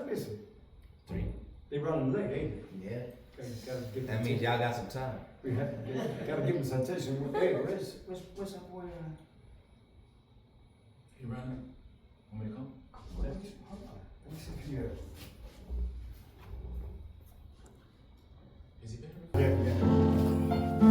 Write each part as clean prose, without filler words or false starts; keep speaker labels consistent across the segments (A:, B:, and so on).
A: listen,
B: 3.
A: they run late, ain't
B: Yeah.
A: they? Gotta give
B: That
A: them
B: means y'all got some time.
A: we have gotta give them some attention. Hey, where's that boy?
C: He running. Want me to come?
A: Hold on. Let me see if you
C: Is he better?
A: yeah.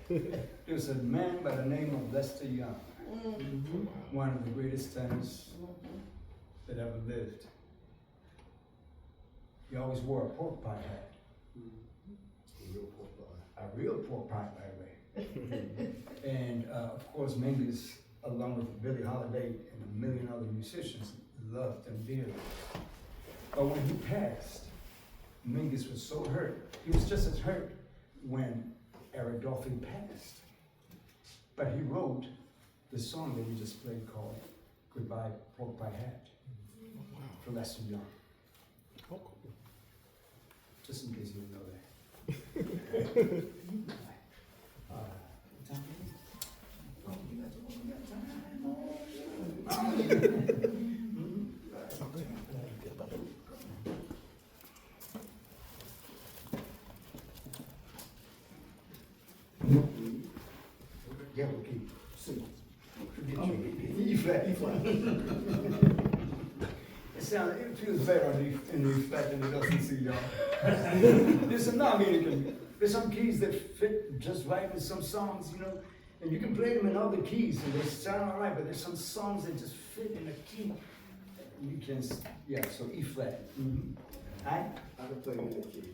A: There's a man by the name of Lester Young, one of the greatest tenors that ever lived. He always wore a pork pie hat. A real pork pie, by the way. And of course, Mingus, along with Billie Holiday and a million other musicians, loved him dearly. But when he passed, Mingus was so hurt. He was just as hurt when Eric Dolphy passed. But he wrote the song that we just played called Goodbye Pork Pie Hat for Lester Young.
B: Oh, cool.
A: Just in case you didn't know that. Time? Oh, we got yeah, we'll keep. Forget you. E flat. It feels better in the E flat than it does in C, y'all. There's some keys that fit just right with some songs, you know, and you can play them in other keys and they sound all right, but there's some songs that just fit in a key. You can, yeah, so E flat. I
B: can play many keys.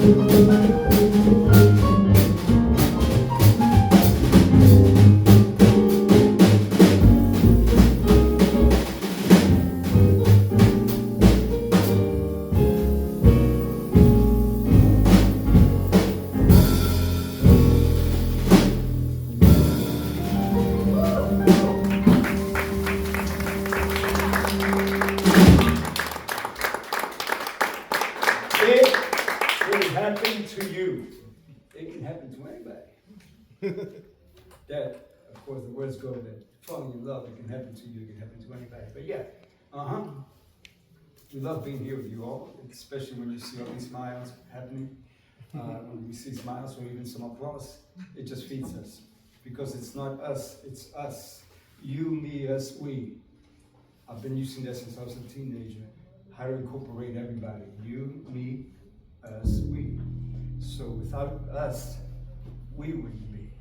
A: It will happen to you. It can happen to anybody. That, of course, the words go that falling in love, it can happen to you, it can happen to anybody. But yeah, we love being here with you all, especially when you see all these smiles happening. When we see smiles or even some applause, it just feeds us. Because it's not us, it's us. You, me, us, we. I've been using that since I was a teenager. How to incorporate everybody. You, me, us, we. So without us, we wouldn't be.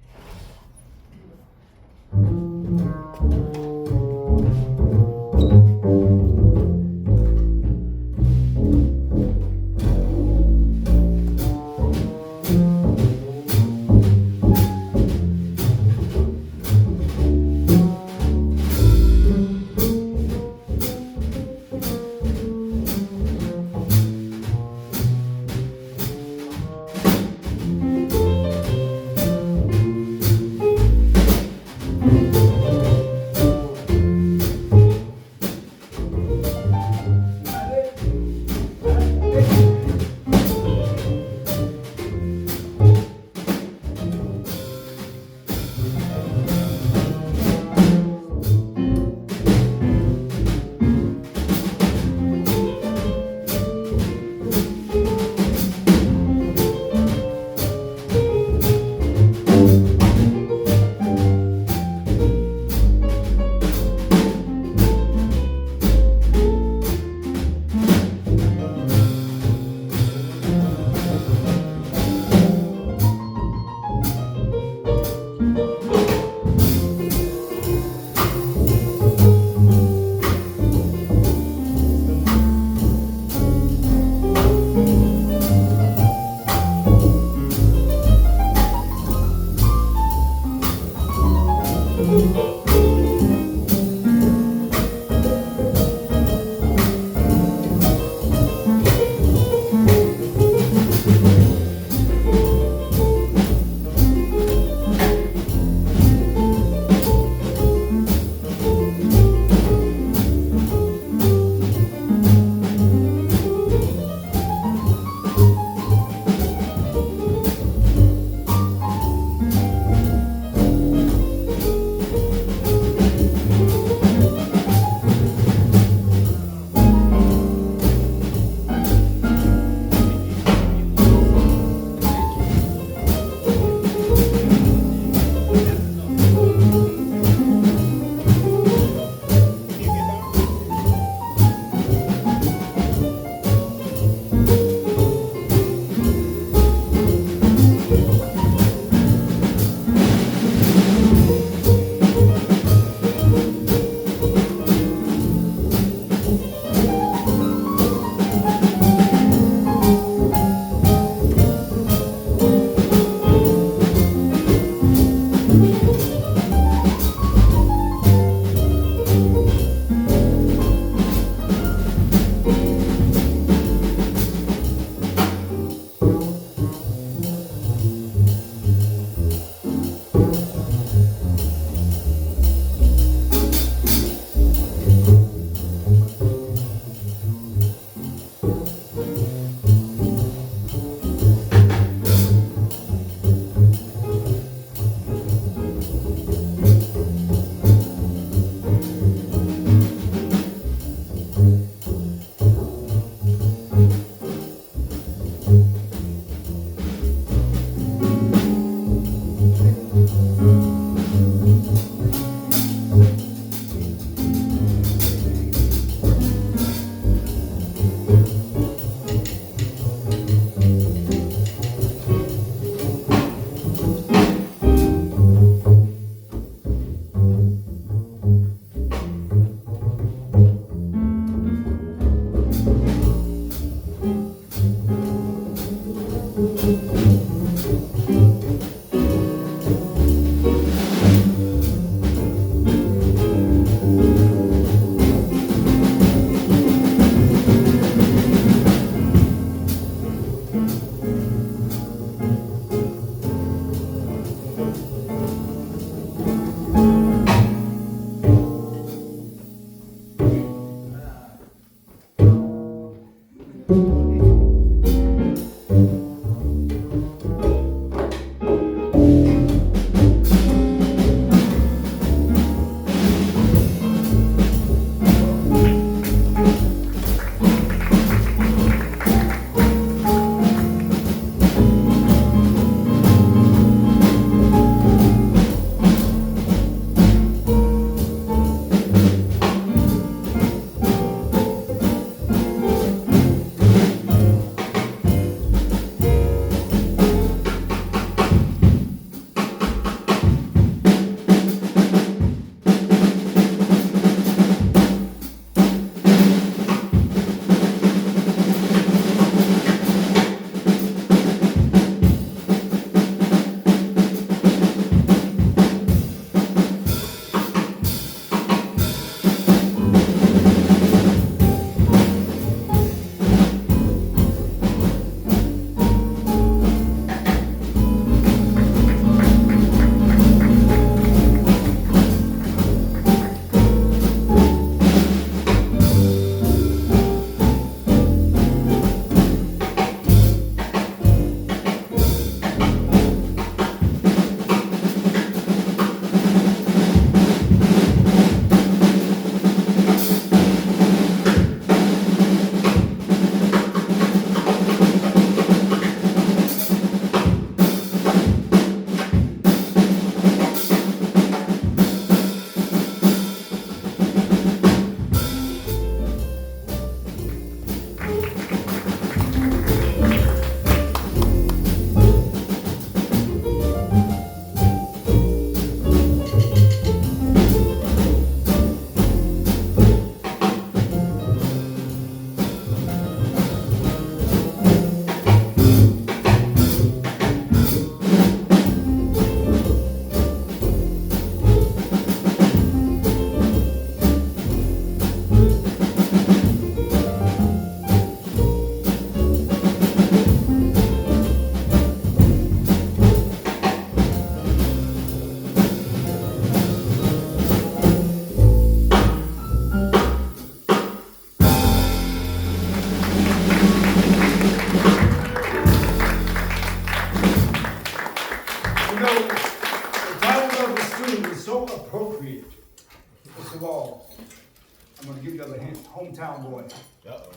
A: Hometown Boy.
C: Uh-oh.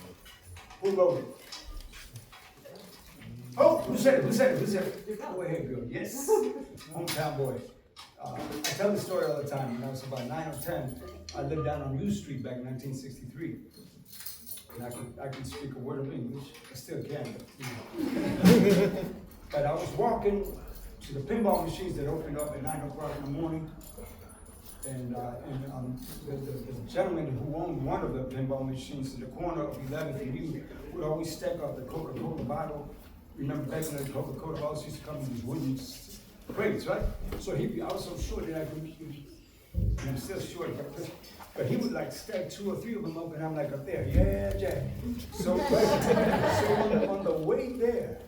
A: Who wrote it? Oh, who said it? Who said it? Who said it? Go ahead, girl. Yes. Hometown Boy. I tell the story all the time. When I was about 9 or 10, I lived down on U Street back in 1963. And I can speak a word of English. I still can, but, you know. But I was walking to the pinball machines that opened up at 9 o'clock in the morning. And the gentleman who owned one of the pinball machines in the corner of 11th and U would always stack up the Coca-Cola bottle. Remember back when the Coca-Cola bottles used to come in these wooden crates, right? So I was so short that I could, and I'm still short, but he would like stack 2 or 3 of them up, and I'm like up there, yeah, Jack. So on the way there,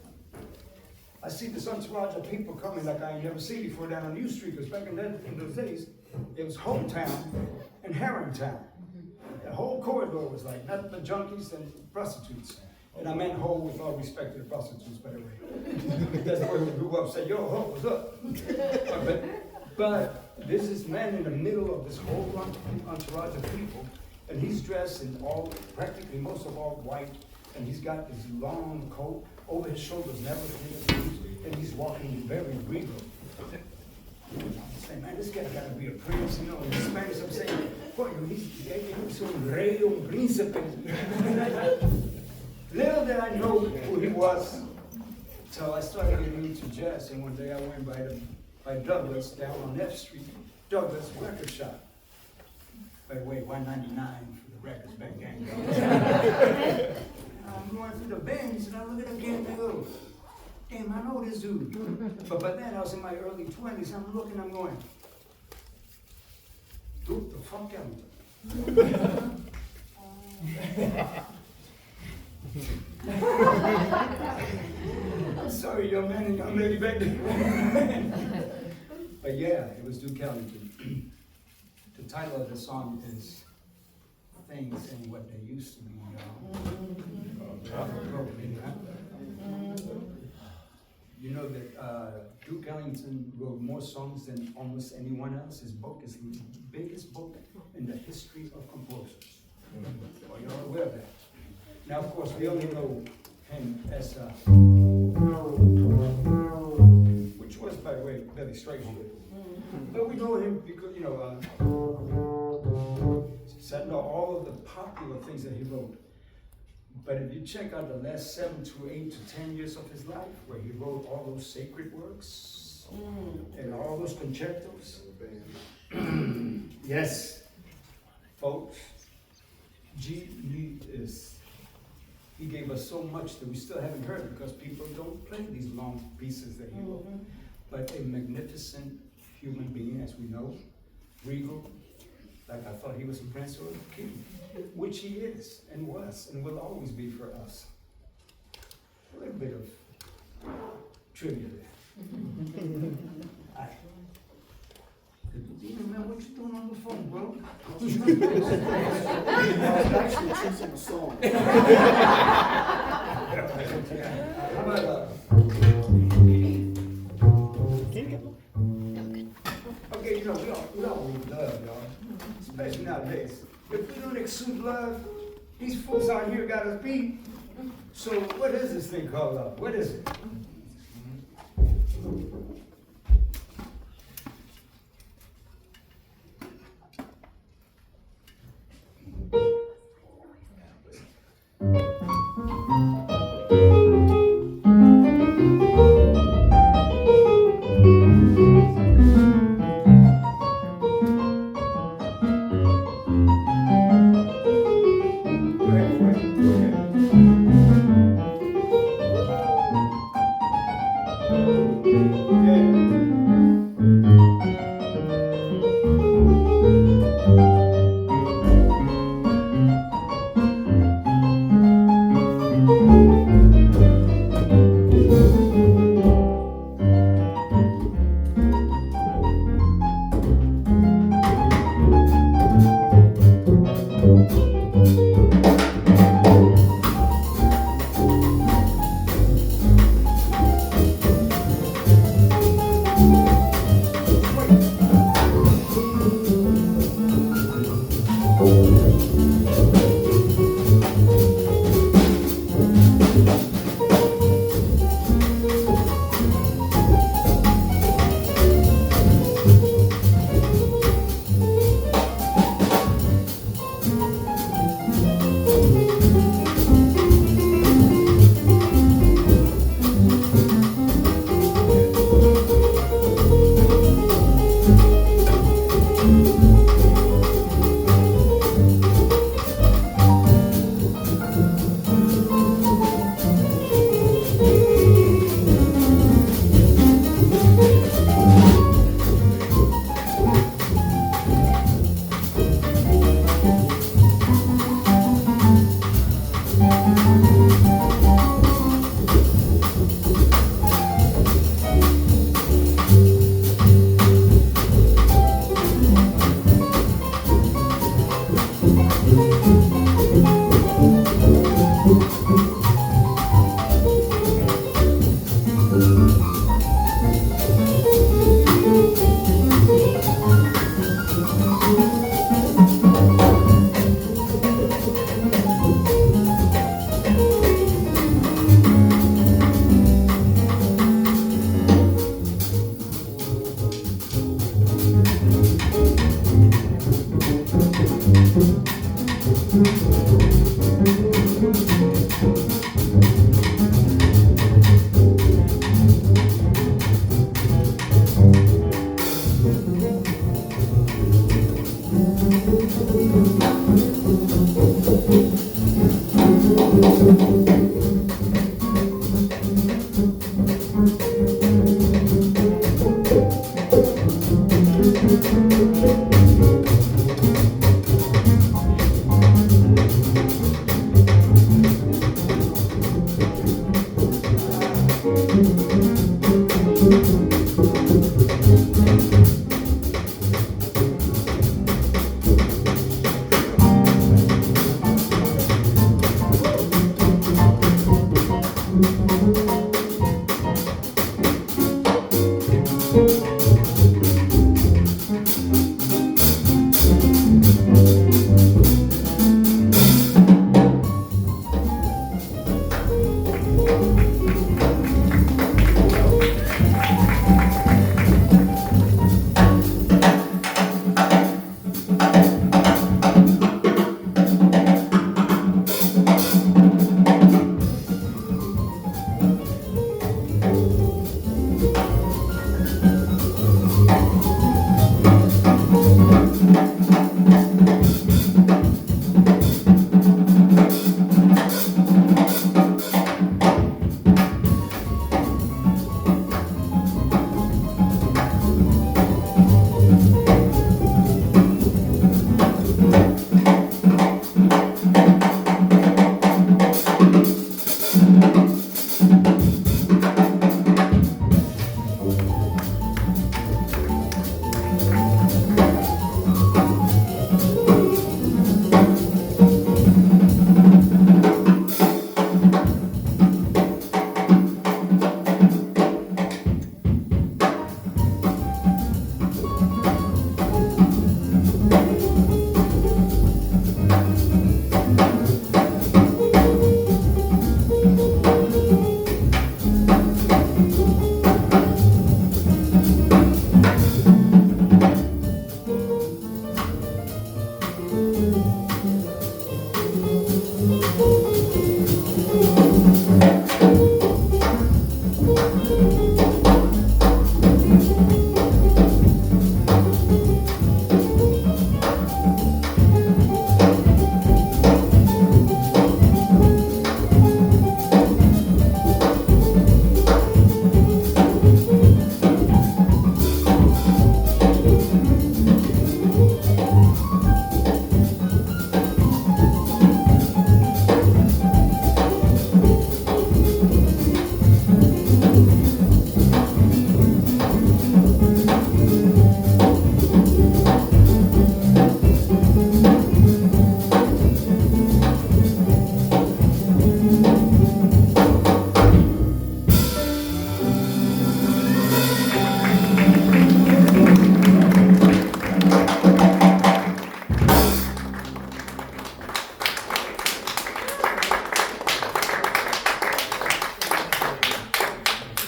A: I see this entourage of people coming like I ain't never seen before down on U Street, because back in those days, it was Hometown and Harringtown. The whole corridor was like nothing but junkies and prostitutes. And I meant ho with all respect to the prostitutes, by the way. That's the way we grew up, say, yo, ho, what's up? But there's this man in the middle of this whole entourage of people, and he's dressed in practically most of all white, and he's got this long coat over his shoulders, never clean, and he's walking very regal. I'm saying, man, this guy gotta be a prince, you know. In Spanish, I'm saying, boy, he's un rey, un príncipe. Little did I know who he was, till I started getting into jazz, and one day I went by Douglas down on F Street, Douglas record shop. By the way, 199 for the records back then. I'm going through the bins, and I look at him again, and I go, name, I know this dude. But by then I was in my early 20s, I'm looking, I'm going, Duke the fuck Ellington. I'm sorry, young man and young lady back there. But yeah, it was Duke Ellington. The title of the song is Things Ain't What They Used to Be, You know that Duke Ellington wrote more songs than almost anyone else. His book is the biggest book in the history of composers. Are you all aware of that? Now, of course, we only know him as, which was, by the way, Billy Strayhorn. But we know him because, setting out all of the popular things that he wrote. But if you check out the last 7 to 8 to 10 years of his life, where he wrote all those sacred works and all those concertos, yes, folks, he gave us so much that we still haven't heard because people don't play these long pieces that he wrote. But a magnificent human being, as we know, regal, like I thought he was a prince or a king, which he is and was and will always be for us. A little bit of trivia there. Man, what you doing on the phone, bro?
B: I was actually choosing a song.
A: How about okay, we all need love, y'all. Especially nowadays. If we don't exude love, these folks out here got us beat. So what is this thing called love? What is it?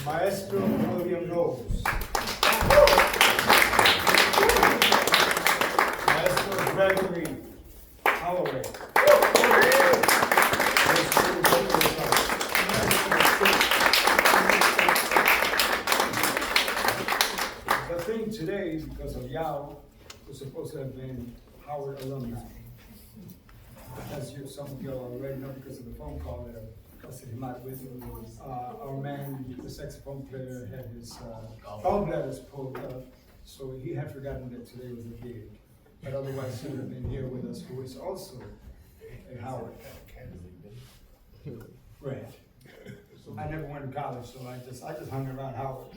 A: Maestro William Knowles. Maestro Gregory Holloway. The thing today, because of Yao, was supposed to have been Howard alumni. As you, some of you already know because of the phone call that I said he might with you. Our man, the saxophone player, had his gallbladders pulled up, so he had forgotten that today was a gig. But otherwise, he would have been here with us, who is also a Howard grad. I never went to college, so I just hung around Howard.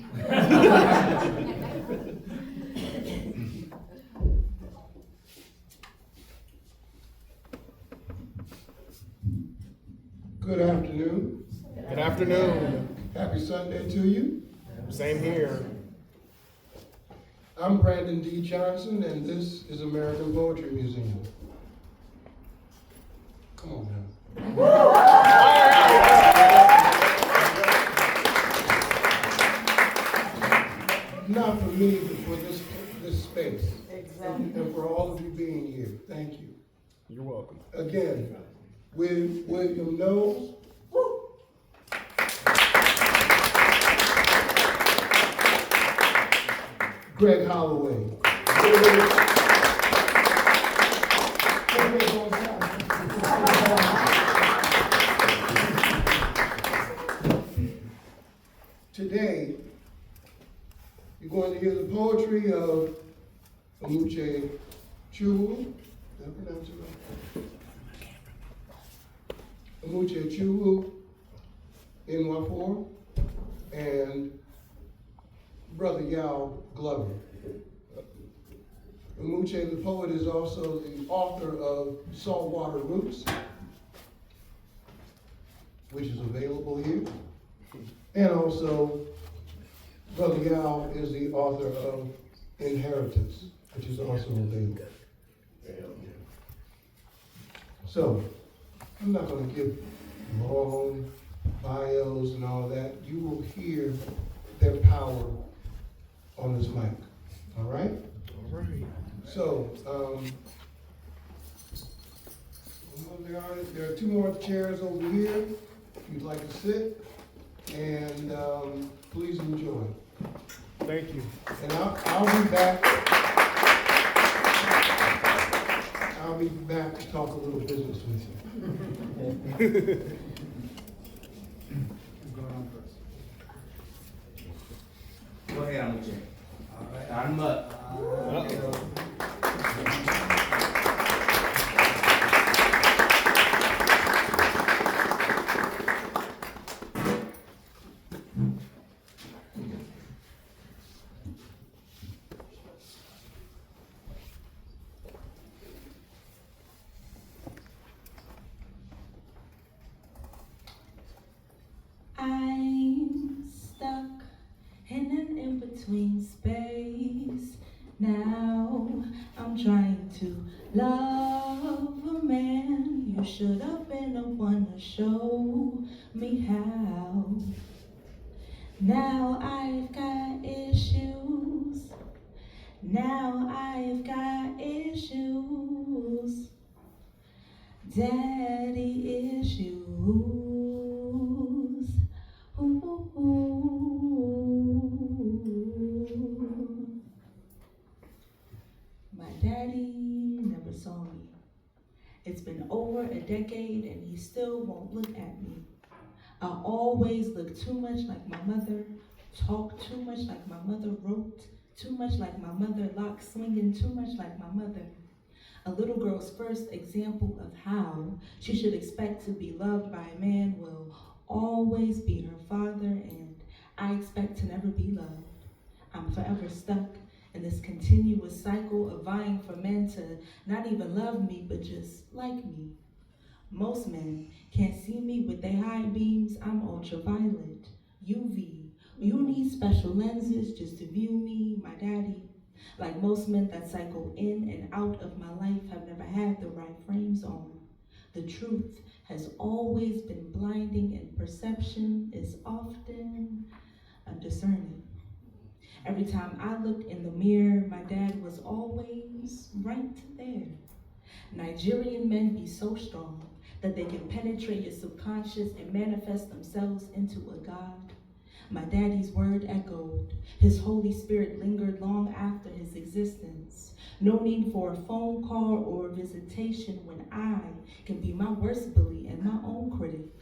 B: Good afternoon.
D: Good afternoon.
B: Happy Sunday to you.
D: Same here.
B: I'm Brandon D. Johnson, and this is American Poetry Museum. Come on now. Not for me, but for this space. Exactly. And for all of you being here. Thank you.
D: You're welcome.
B: Again, with William Knowles. Greg Holloway. Today, you're going to hear the poetry of Amuche Chuwu. Did I pronounce it right? Amuche Chuwu in Wafor. and Brother Yao Glover. Amuche the poet is also the author of Saltwater Roots, which is available here. And also, Brother Yao is the author of Inheritance, which is also available. So, I'm not going to give long bios and all that. You will hear their power on this mic. All right?
D: All right.
B: So, there are two more chairs over here if you'd like to sit. And please enjoy.
D: Thank you.
B: And I'll be back. I'll be back to talk a little business with you.
A: Who's going on first?
E: Go ahead, Amuche.
A: All right.
E: Start 'em up.
F: I'm stuck in an in-between space. Now I'm trying to love a man. You should have been the one to show me how. Now I've got issues. Now I've got issues. Daddy issues. My daddy never saw me. It's been over a decade and he still won't look at me. I always look too much like my mother, talk too much like my mother, wrote too much like my mother, lock swinging too much like my mother. A little girl's first example of how she should expect to be loved by a man will always be her father, and I expect to never be loved. I'm forever stuck in this continuous cycle of vying for men to not even love me, but just like me. Most men can't see me with their high beams. I'm ultraviolet, UV. You need special lenses just to view me, my daddy. Like most men that cycle in and out of my life have never had the right frames on. The truth has always been blinding and perception is often undiscerning. Every time I looked in the mirror, my dad was always right there. Nigerian men be so strong that they can penetrate your subconscious and manifest themselves into a god. My daddy's word echoed. His Holy Spirit lingered long after his existence. No need for a phone call or a visitation when I can be my worst bully and my own critic.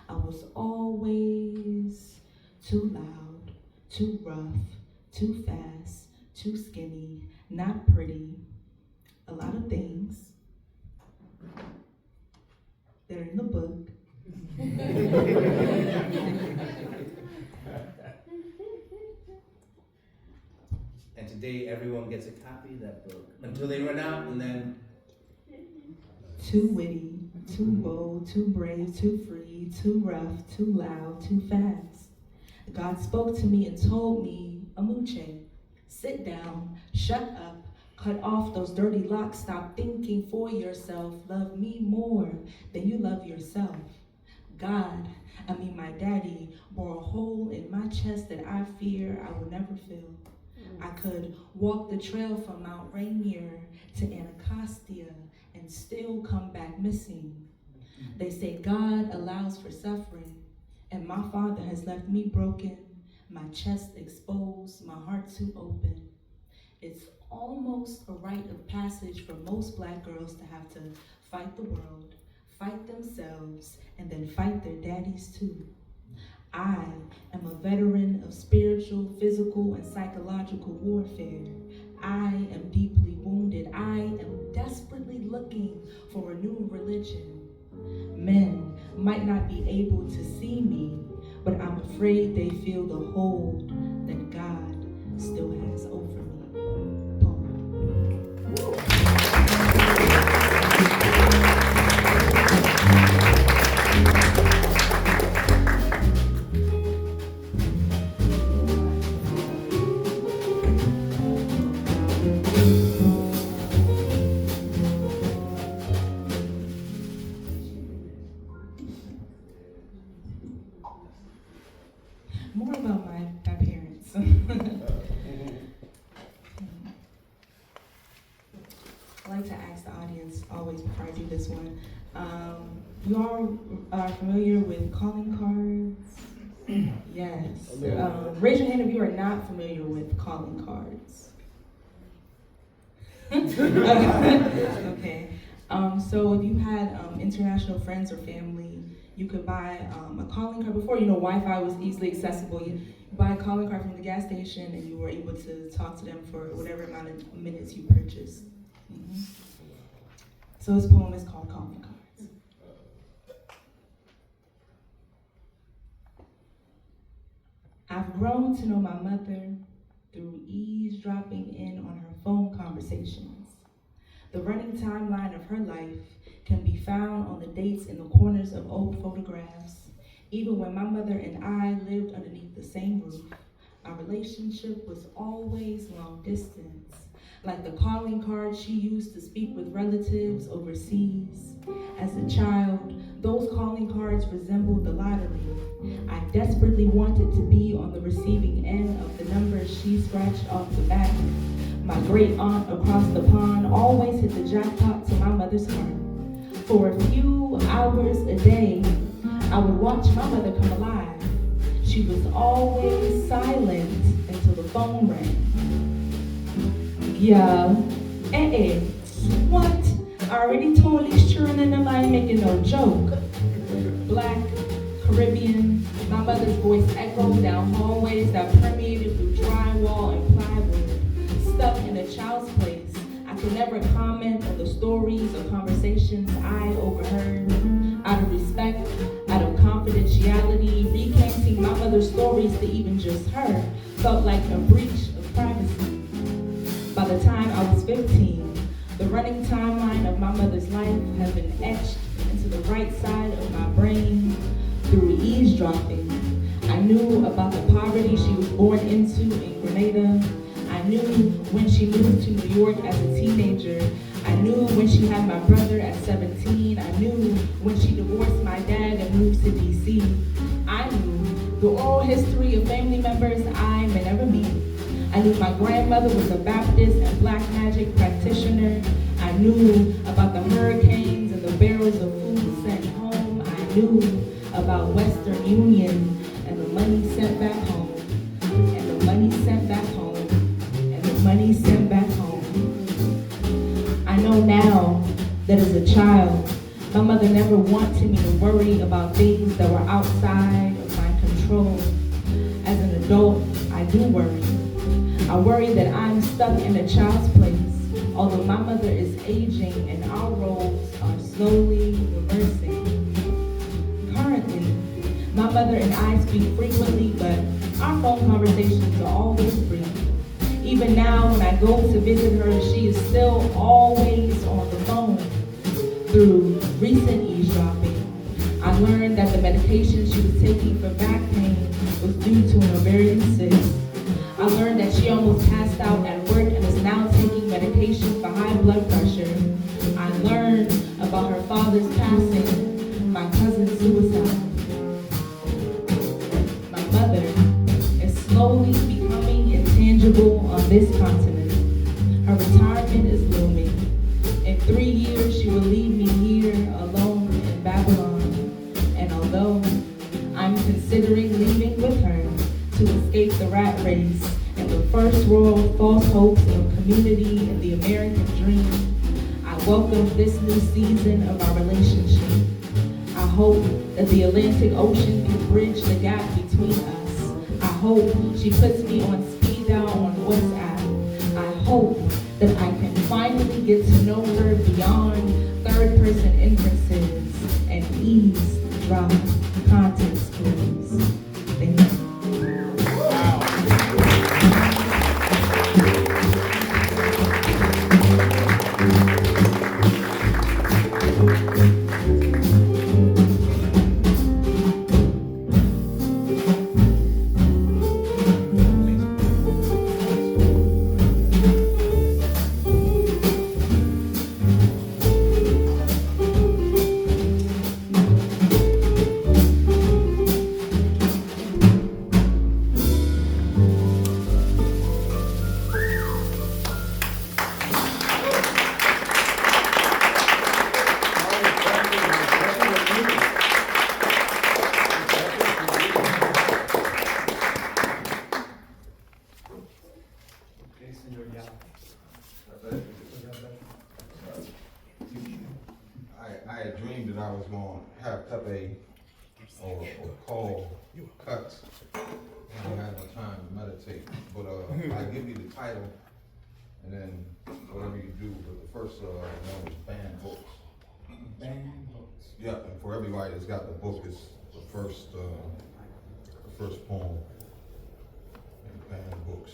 F: I was always too loud, too rough, too fast, too skinny, not pretty. A lot of things. They're in the book.
E: And today everyone gets a copy of that book until they run out, and then
F: Too witty, too bold, too brave, too free, too rough, too loud, too fast. God spoke to me and told me, Amuche, sit down, shut up, cut off those dirty locks, stop thinking for yourself, love me more than you love yourself. My daddy bore a hole in my chest that I fear I will never fill. I could walk the trail from Mount Rainier to Anacostia and still come back missing. They say God allows for suffering, and my father has left me broken, my chest exposed, my heart too open. It's almost a rite of passage for most Black girls to have to fight the world, fight themselves, and then fight their daddies too. I am a veteran of spiritual, physical, and psychological warfare. I am deeply wounded. I am desperately looking for a new religion. Men might not be able to see me, but I'm afraid they feel the hold that God still has over me. Poem. More about my parents. I like to ask the audience always before I do this one. You all are familiar with calling cards? Yes. Raise your hand if you are not familiar with calling cards. Okay. So if you had international friends or family, you could buy a calling card. Before, Wi-Fi was easily accessible. You buy a calling card from the gas station and you were able to talk to them for whatever amount of minutes you purchased. Mm-hmm. So this poem is called Calling Cards. I've grown to know my mother through eavesdropping in on her phone conversations. The running timeline of her life can be found on the dates in the corners of old photographs. Even when my mother and I lived underneath the same roof, our relationship was always long distance, like the calling cards she used to speak with relatives overseas. As a child, those calling cards resembled the lottery. I desperately wanted to be on the receiving end of the numbers she scratched off the back. My great aunt across the pond always hit the jackpot to my mother's heart. For a few hours a day, I would watch my mother come alive. She was always silent until the phone rang. Yeah, what? I already told these children and them I ain't making no joke. Black, Caribbean, my mother's voice echoed down hallways that permeated through drywall and plywood. Stuck in a child's place, I could never comment on the stories or conversations I overheard. Out of respect, out of confidentiality, recanting my mother's stories to even just her felt like a breach of privacy. By the time I was 15, the running timeline of my mother's life had been etched into the right side of my brain through eavesdropping. I knew about the poverty she was born into in Grenada. I knew when she moved to New York as a teenager. I knew when she had my brother at 17. I knew when she divorced my dad and moved to DC. I knew the oral history of family members I may never meet. I knew my grandmother was a Baptist and black magic practitioner. I knew about the hurricanes and the barrels of food sent home. I knew about Western Union and the money sent back home. And the money sent back home. And the money sent back home. I know now that as a child, my mother never wanted me to worry about things that were outside of my control. As an adult, I do worry. I worry that I'm stuck in a child's place, although my mother is aging and our roles are slowly reversing. Currently, my mother and I speak frequently, but our phone conversations are always brief. Even now, when I go to visit her, she is still always on the phone. Through recent eavesdropping, I learned that the medication she was taking for back pain was due to an ovarian cyst. I learned that she almost passed out at work and is now taking medication for high blood pressure. I learned about her father's passing, my cousin's suicide. My mother is slowly becoming intangible on this continent. Her retirement is looming. In 3 years, she will leave me here alone in Babylon. And although I'm considering leaving with her to escape the rat race and the first world false hopes of community and the American dream, I welcome this new season of our relationship. I hope that the Atlantic Ocean can bridge the gap between us. I hope she puts me on speed dial on WhatsApp. I hope that I can finally get to know her beyond third-person inferences and eavesdrop context clues.
G: give you the title, and then whatever you do, but the first one is banned books.
A: Banned books.
G: Yeah, and for everybody that's got the book, it's the first poem in banned books.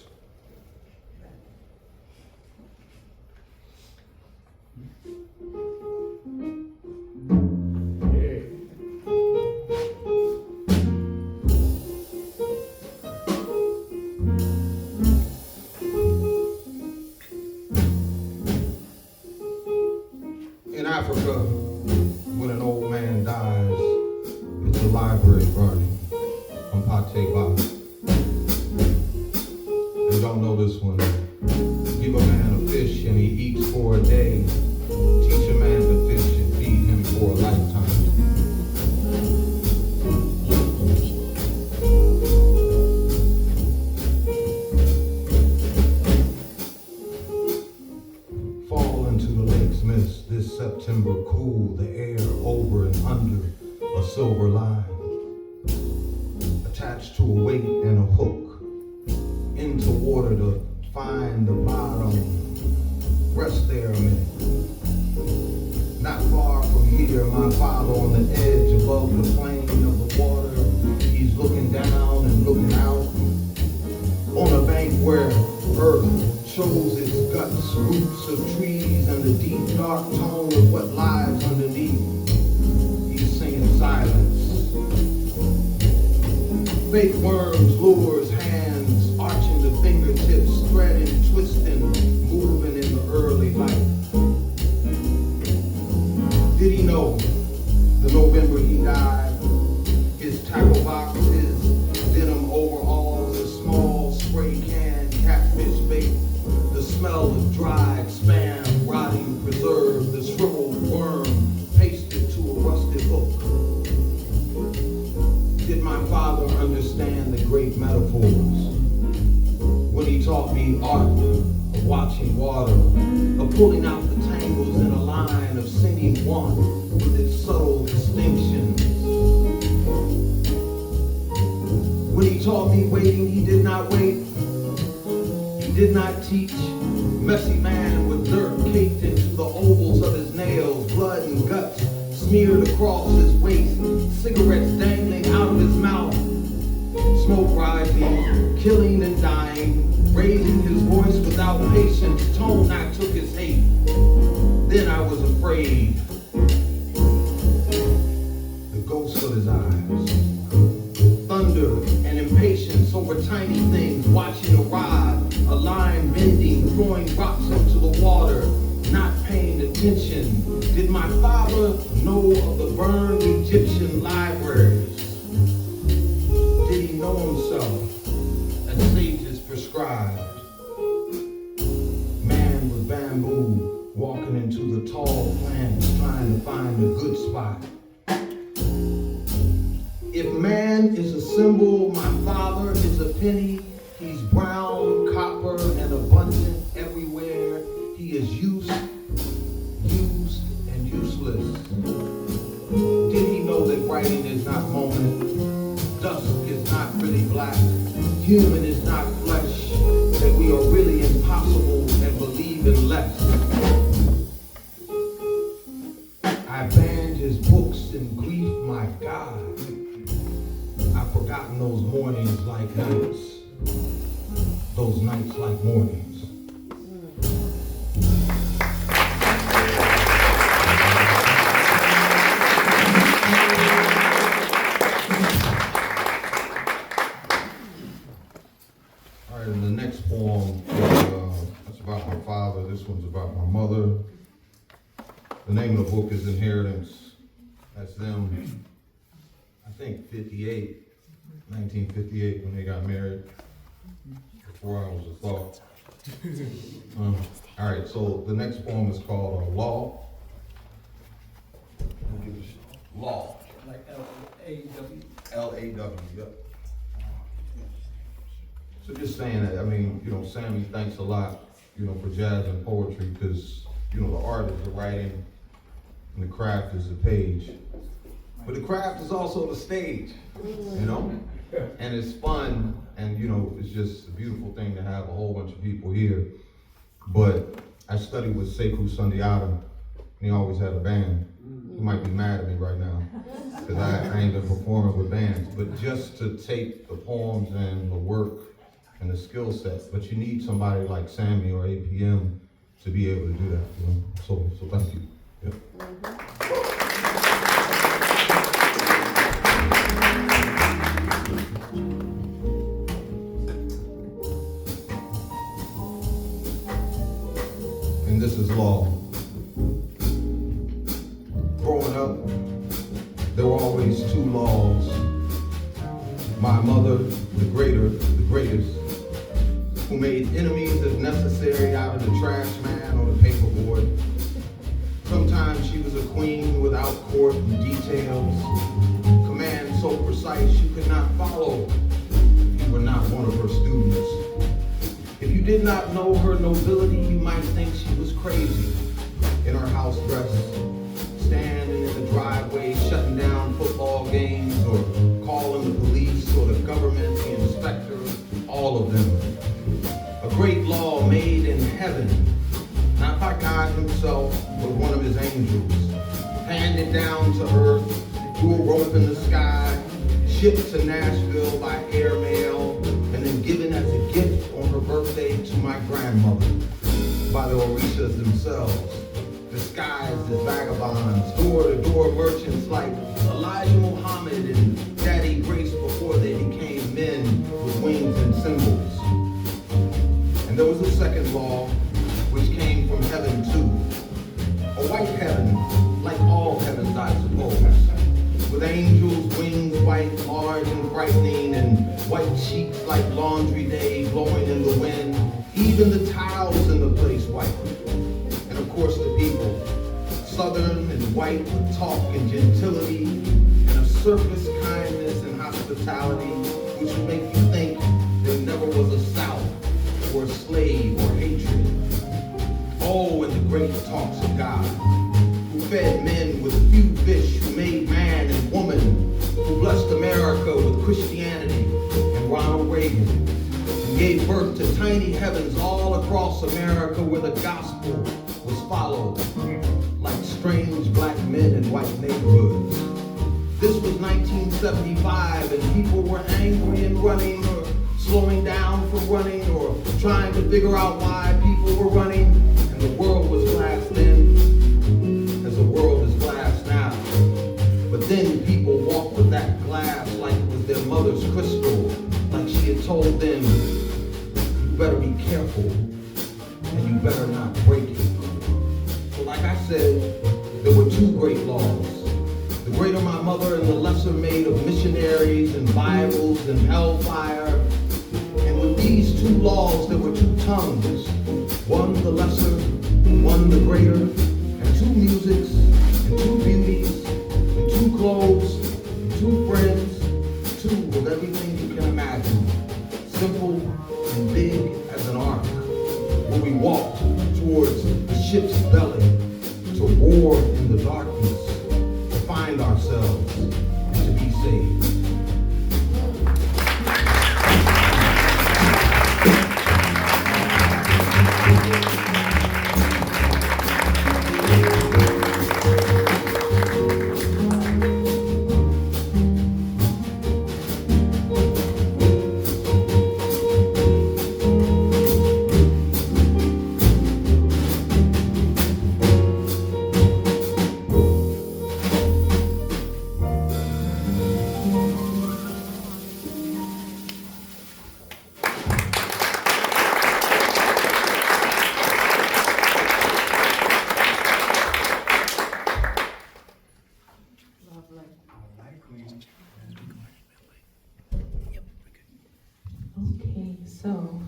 G: In Africa, when an old man dies, it's a library burning on Pate Ba. You don't know this one. Give a man a fish and he eats for a day. Teach a man to fish and feed him for a lifetime. Fall into the lake's mist this September, cool the air over and under a silver line, attached to a weight and a hook, into water to find the bottom. Rest there a minute. Not far from here, my father on the edge above the plane of the water, he's looking down and looking out on a bank where earth shows its guts, roots of trees, and the deep dark tone of what lies underneath. He's singing silence. Fake worms, lures, hands, arching the fingertips, threading, twisting, moving in the early light. Did he know the November he died, his tackle boxes, denim overalls, a small spray can, catfish bait, the smell of dried spam, rotting preserve, the shriveled worm pasted to a rusted hook. Did my father understand the great metaphors when he taught me art of watching water, of pulling out the tangles in a line, of singing one with its subtle distinctions? When he taught me waiting, he did not wait. He did not teach. Messy man with dirt caked into the ovals of his nails, blood and guts smeared across his waist, cigarettes dangling out of his mouth, smoke rising, killing and dying, raising his voice without patience, tone I took his hate. Then I was afraid. The ghost of his eyes, thunder and impatience over tiny things, watching a rod, a line bending, throwing rocks into the water, not paying attention. Did my father know of the burned Egyptian libraries? Did he know himself as sages prescribed? Man with bamboo walking into the tall plants trying to find a good spot. If man is a symbol, my father is a penny. He's brown, copper, and abundant everywhere. He is used, and useless. Did he know that writing is not moment? Dusk is not really black. Human is not flesh. That we are really impossible and believe in less. I banned his books in grief, my God. I've forgotten those mornings like nights. Those nights like mornings. All right, and the next poem, that's about my father. This one's about my mother. The name of the book is Inheritance. That's them, I think 1958 when they got married. Before I was a thought. All right, so the next poem is called Law. Law.
A: Like L-A-W.
G: L-A-W, yep. So just saying that, I mean, Sammy, thanks a lot, for jazz and poetry, because, the art is the writing and the craft is the page. But the craft is also the stage, and it's fun, and you know, it's just a beautiful thing to have a whole bunch of people here. But I studied with Sekou Sundiata, and he always had a band. He might be mad at me right now, because I ain't been performing with bands, but just to take the poems and the work and the skill set, but you need somebody like Sammy or APM to be able to do that, you know? So thank you. Yep. And this is law. Growing up, there were always two laws. My mother, the greatest, who made enemies as necessary out of the trash man or the paperboard. Sometimes she was a queen without court and details, commands so precise you could not follow if you were not one of her students. If you did not know her nobility, you might think she was crazy in her house dress, standing in the driveway, shutting down football games, or calling the police or the government, the inspector, all of them. A great law made in heaven, not by God himself, but one of his angels, handed down to earth through a rope in the sky, shipped to Nashville by airmail, and then given as a gift on her birthday to my grandmother by the Orishas themselves, disguised as vagabonds, door-to-door merchants like Elijah Muhammad and Daddy Grace before they became men with wings and symbols. And there was a second law, which came from heaven too. A white heaven, like all heavens I suppose, with angels' wings white, large and frightening, and white sheets like laundry day blowing in the wind, even the tiles in the place white. And of course the people, southern and white with talk and gentility, and a surface kindness and hospitality, which would make you think there never was a South, or a slave, or hatred. Oh, and the great talks of God, who fed men with few fish, who made man and woman, who blessed America with Christianity and Ronald Reagan, and gave birth to tiny heavens all across America where the gospel was followed, like strange black men in white neighborhoods. This was 1975, and people were angry and running, or slowing down from running, or trying to figure out why people were running, and the world was glass then, as the world is glass now. But then people walked with that glass like it was their mother's crystal, like she had told them, you better be careful, and you better not break it. So like I said, there were two great laws. The greater my mother and the lesser made of missionaries and Bibles and hellfire. And with these two laws, there were two tongues. One the lesser, one the greater, and two musics, and two beauties, and two clothes, and two friends, two of everything you can imagine. Simple and big as an ark, where we walked towards the ship's belly to roar in the darkness, to find ourselves, and to be saved.
F: Okay, so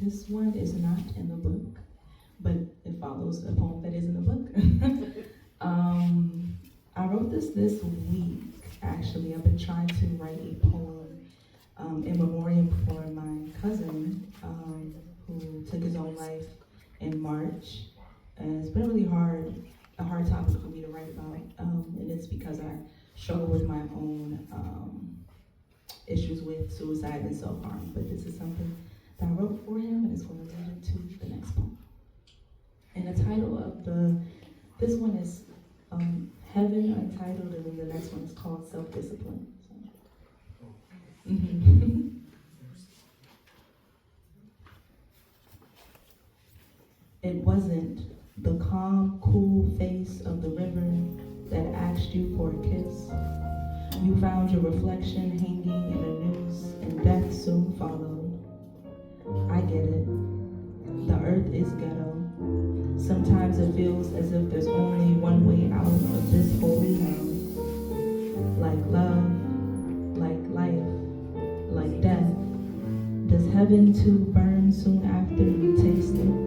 F: this one is not in the book, but it follows a poem that is in the book. I wrote this week, actually. I've been trying to write a poem in memoriam for my cousin who took his own life in March. And it's been really a hard topic for me to write about, and it's because I struggle with my own issues with suicide and self-harm, but this is something that I wrote for him, and it's going to lead into the next poem. And the title of this one is Heaven Untitled, and then the next one is called Self-Discipline. So. It wasn't the calm, cool face of the river that asked you for a kiss. You found your reflection hanging in a noose, and death soon followed. I get it. The earth is ghetto. Sometimes it feels as if there's only one way out of this holy hell. Like love, like life, like death. Does heaven too burn soon after you taste it?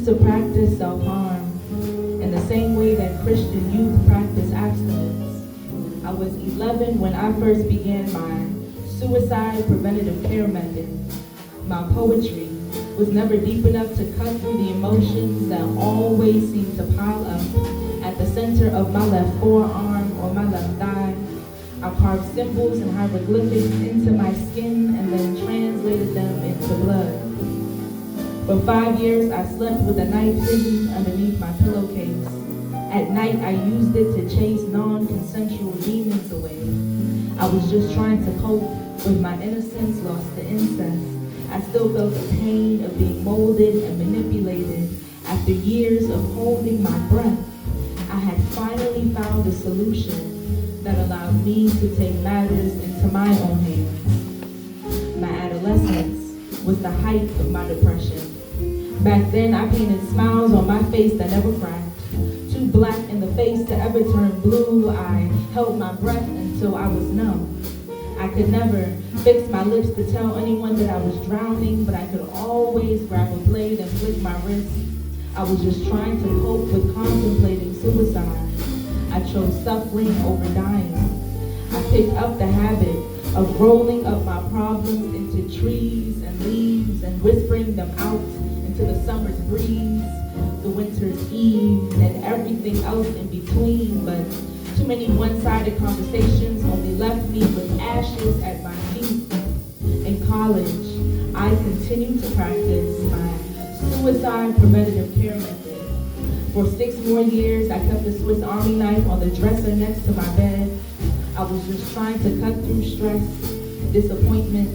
F: To practice self-harm in the same way that Christian youth practice abstinence. I was 11 when I first began my suicide preventative care method. My poetry was never deep enough to cut through the emotions that always seem to pile up at the center of my left forearm or my left thigh. I carved symbols and hieroglyphics into my skin and then translated them into blood. For 5 years, I slept with a knife hidden underneath my pillowcase. At night, I used it to chase non-consensual demons away. I was just trying to cope with my innocence lost to incest. I still felt the pain of being molded and manipulated. After years of holding my breath, I had finally found a solution that allowed me to take matters into my own hands. My adolescence was the height of my depression. Back then, I painted smiles on my face that never cracked. Too black in the face to ever turn blue, I held my breath until I was numb. I could never fix my lips to tell anyone that I was drowning, but I could always grab a blade and flick my wrist. I was just trying to cope with contemplating suicide. I chose suffering over dying. I picked up the habit of rolling up my problems into trees and leaves and whispering them out into the summer's breeze, the winter's eve, and everything else in between. But too many one-sided conversations only left me with ashes at my feet. In college, I continued to practice my suicide preventative care method. For 6 more years, I kept the Swiss Army knife on the dresser next to my bed. I was just trying to cut through stress, disappointment,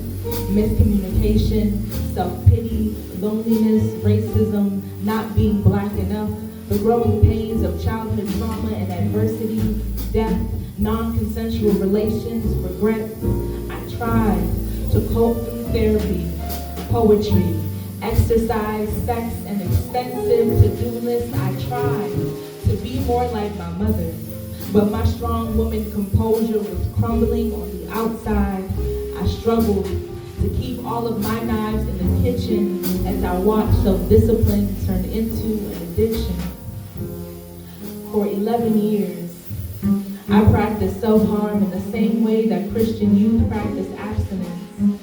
F: miscommunication, self-pity, loneliness, racism, not being black enough, the growing pains of childhood trauma and adversity, death, non-consensual relations, regret. I tried to cope through therapy, poetry, exercise, sex, and extensive to-do lists. I tried to be more like my mother, but my strong woman composure was crumbling on the outside. I struggled to keep all of my knives in the kitchen as I watched self-discipline turn into an addiction. For 11 years, I practiced self-harm in the same way that Christian youth practiced abstinence.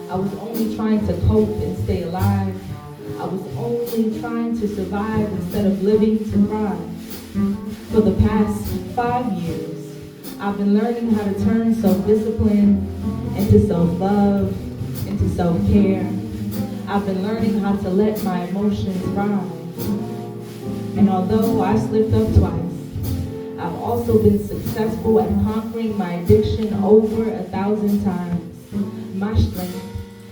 F: I was only trying to cope and stay alive. I was only trying to survive instead of living to thrive. For the past 5 years, I've been learning how to turn self-discipline into self-love, into self-care. I've been learning how to let my emotions rise. And although I slipped up twice, I've also been successful at conquering my addiction over 1,000 times. My strength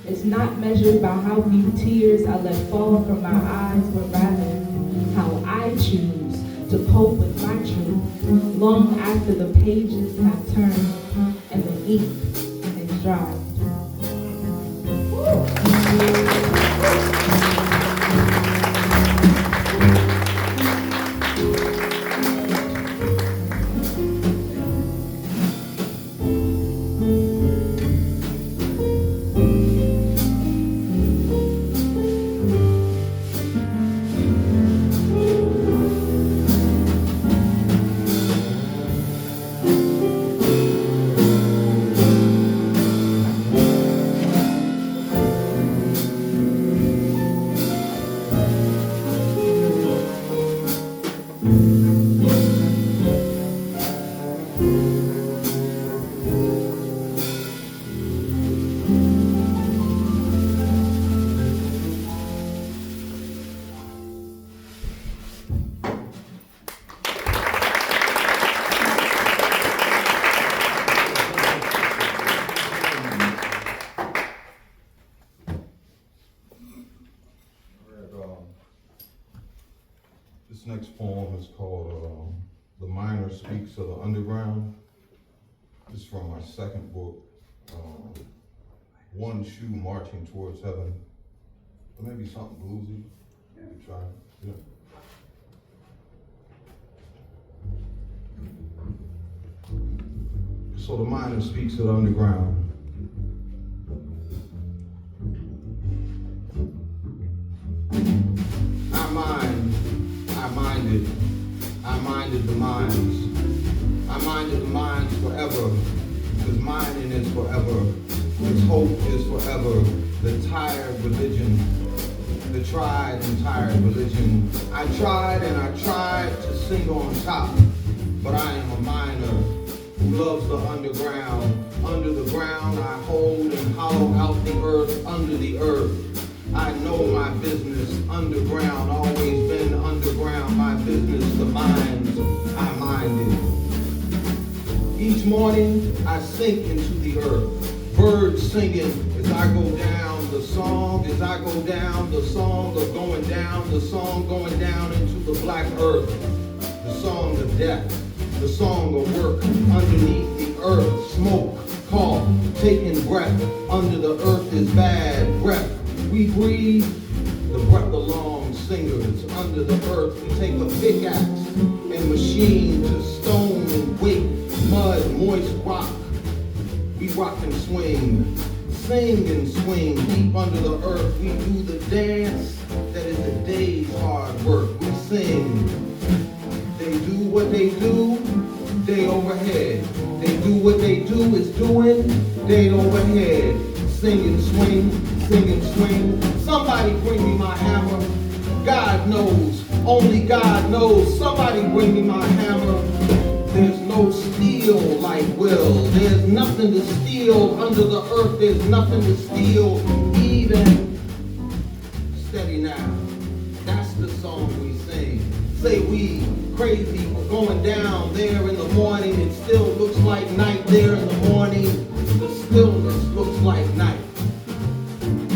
F: is not measured by how few tears I let fall from my eyes, but rather how I choose to cope with my truth long after the pages have turned and the ink is dry.
G: minor speaks of the underground. This is from my second book, One Shoe Marching Towards Heaven. Or maybe something bluesy. You try. Yeah. So the minor speaks of the underground. I minded the minds. I minded the minds forever, because mining is forever. Its hope is forever. The tired religion, the tried and tired religion. I tried and I tried to sing on top, but I am a miner who loves the underground. Under the ground I hold and hollow out the earth under the earth. I know my business, underground, always been underground. My business, the mines, I minded. Each morning I sink into the earth. Birds singing as I go down, the song as I go down, the song of going down, the song going down into the black earth, the song of death, the song of work underneath the earth, smoke, cough, taking breath, under the earth is bad breath. We breathe the breath along singers under the earth. We take a pickaxe and machine to stone and weight, mud, moist rock. We rock and swing, sing and swing deep under the earth. We do the dance that is a day's hard work. We sing. They do what they do, day overhead. They do what they do is doing, day overhead. Sing and swing, sing and swing. Somebody bring me my hammer. God knows, only God knows. Somebody bring me my hammer. There's no steel like will. There's nothing to steal under the earth. There's nothing to steal even. Steady now. That's the song we sing. Say we crazy, we're going down there in the morning. It still looks like night there in the morning. The stillness looks like night.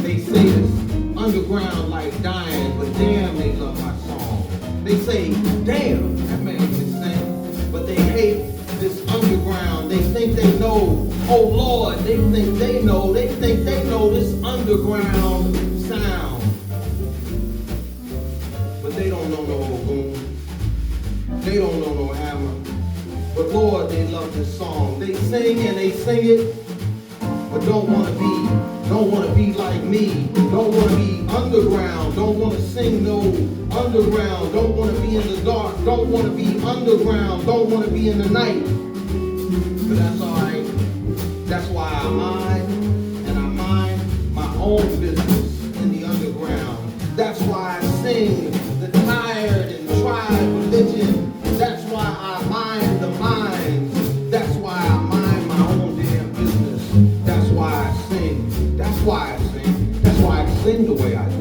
G: They say this underground like dying, but damn, they love my song. They say, damn, that man can sing, but they hate this underground. They think they know, oh Lord, they think they know this underground sound. But they don't know no boom. They don't know no hammer. But Lord, they love this song. They sing and they sing it, but don't want to be like me. Don't want to be underground. Don't want to sing no underground. Don't want to be in the dark. Don't want to be underground. Don't want to be in the night. But that's all right. That's why I mind, and I mind my own business in the underground. That's why I sing the tired and tried religion. That's why I mind the minds. That's why I mind my own damn business. That's why I sing. That's why I sing. That's why I sing the way I do.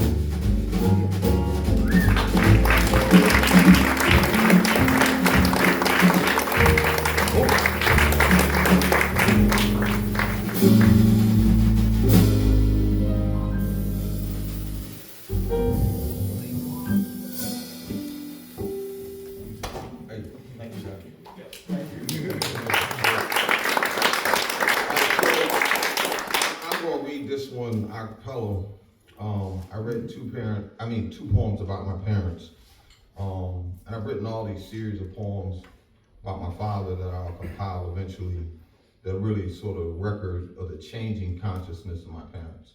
G: I read two poems about my parents. And I've written all these series of poems about my father that I'll compile eventually that really sort of record of the changing consciousness of my parents.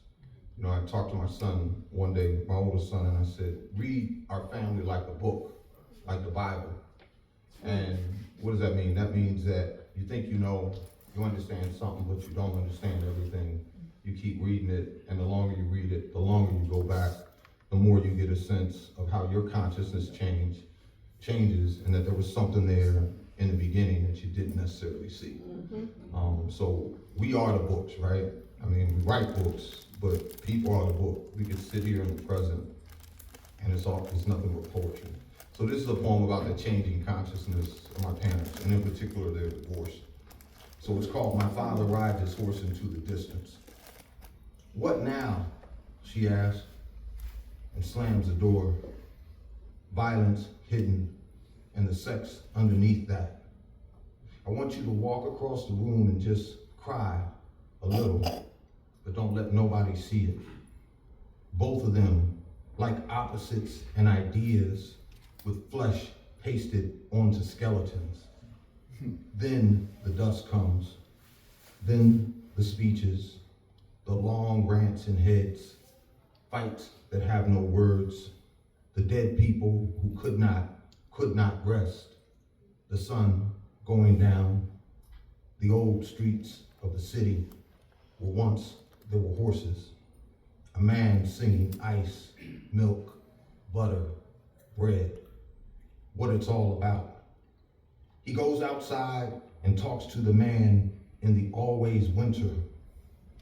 G: You know, I talked to my son one day, my oldest son, and I said, read our family like a book, like the Bible. And what does that mean? That means that you think you know, you understand something, but you don't understand everything. You keep reading it, and the longer you read it, the longer you go back, the more you get a sense of how your consciousness changes, and that there was something there in the beginning that you didn't necessarily see. So we are the books, right? I mean, we write books, but people are the book. We could sit here in the present, and it's nothing but poetry. So this is a poem about the changing consciousness of my parents, and in particular their divorce. So it's called My Father Rides His Horse into the Distance. What now? She asks, and slams the door. Violence hidden, and the sex underneath that. I want you to walk across the room and just cry a little, but don't let nobody see it. Both of them, like opposites and ideas, with flesh pasted onto skeletons. Then the dust comes, then the speeches, the long rants and heads, fights that have no words, the dead people who could not rest, the sun going down. The old streets of the city where once there were horses, a man singing ice, milk, butter, bread, what it's all about. He goes outside and talks to the man in the always winter.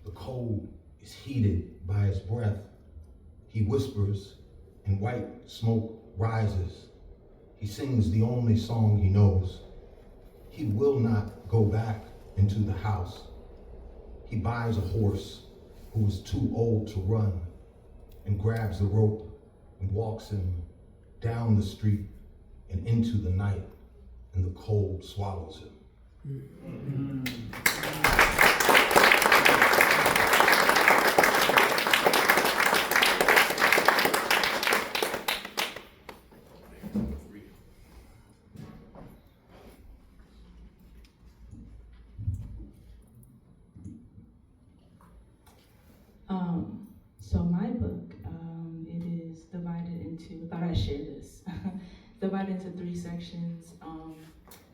G: The cold is heated by his breath. He whispers and white smoke rises. He sings the only song he knows. He will not go back into the house. He buys a horse who is too old to run and grabs the rope and walks him down the street and into the night, and the cold swallows him.
F: So my book, it is divided into, I thought I'd share this, divided into 3 sections.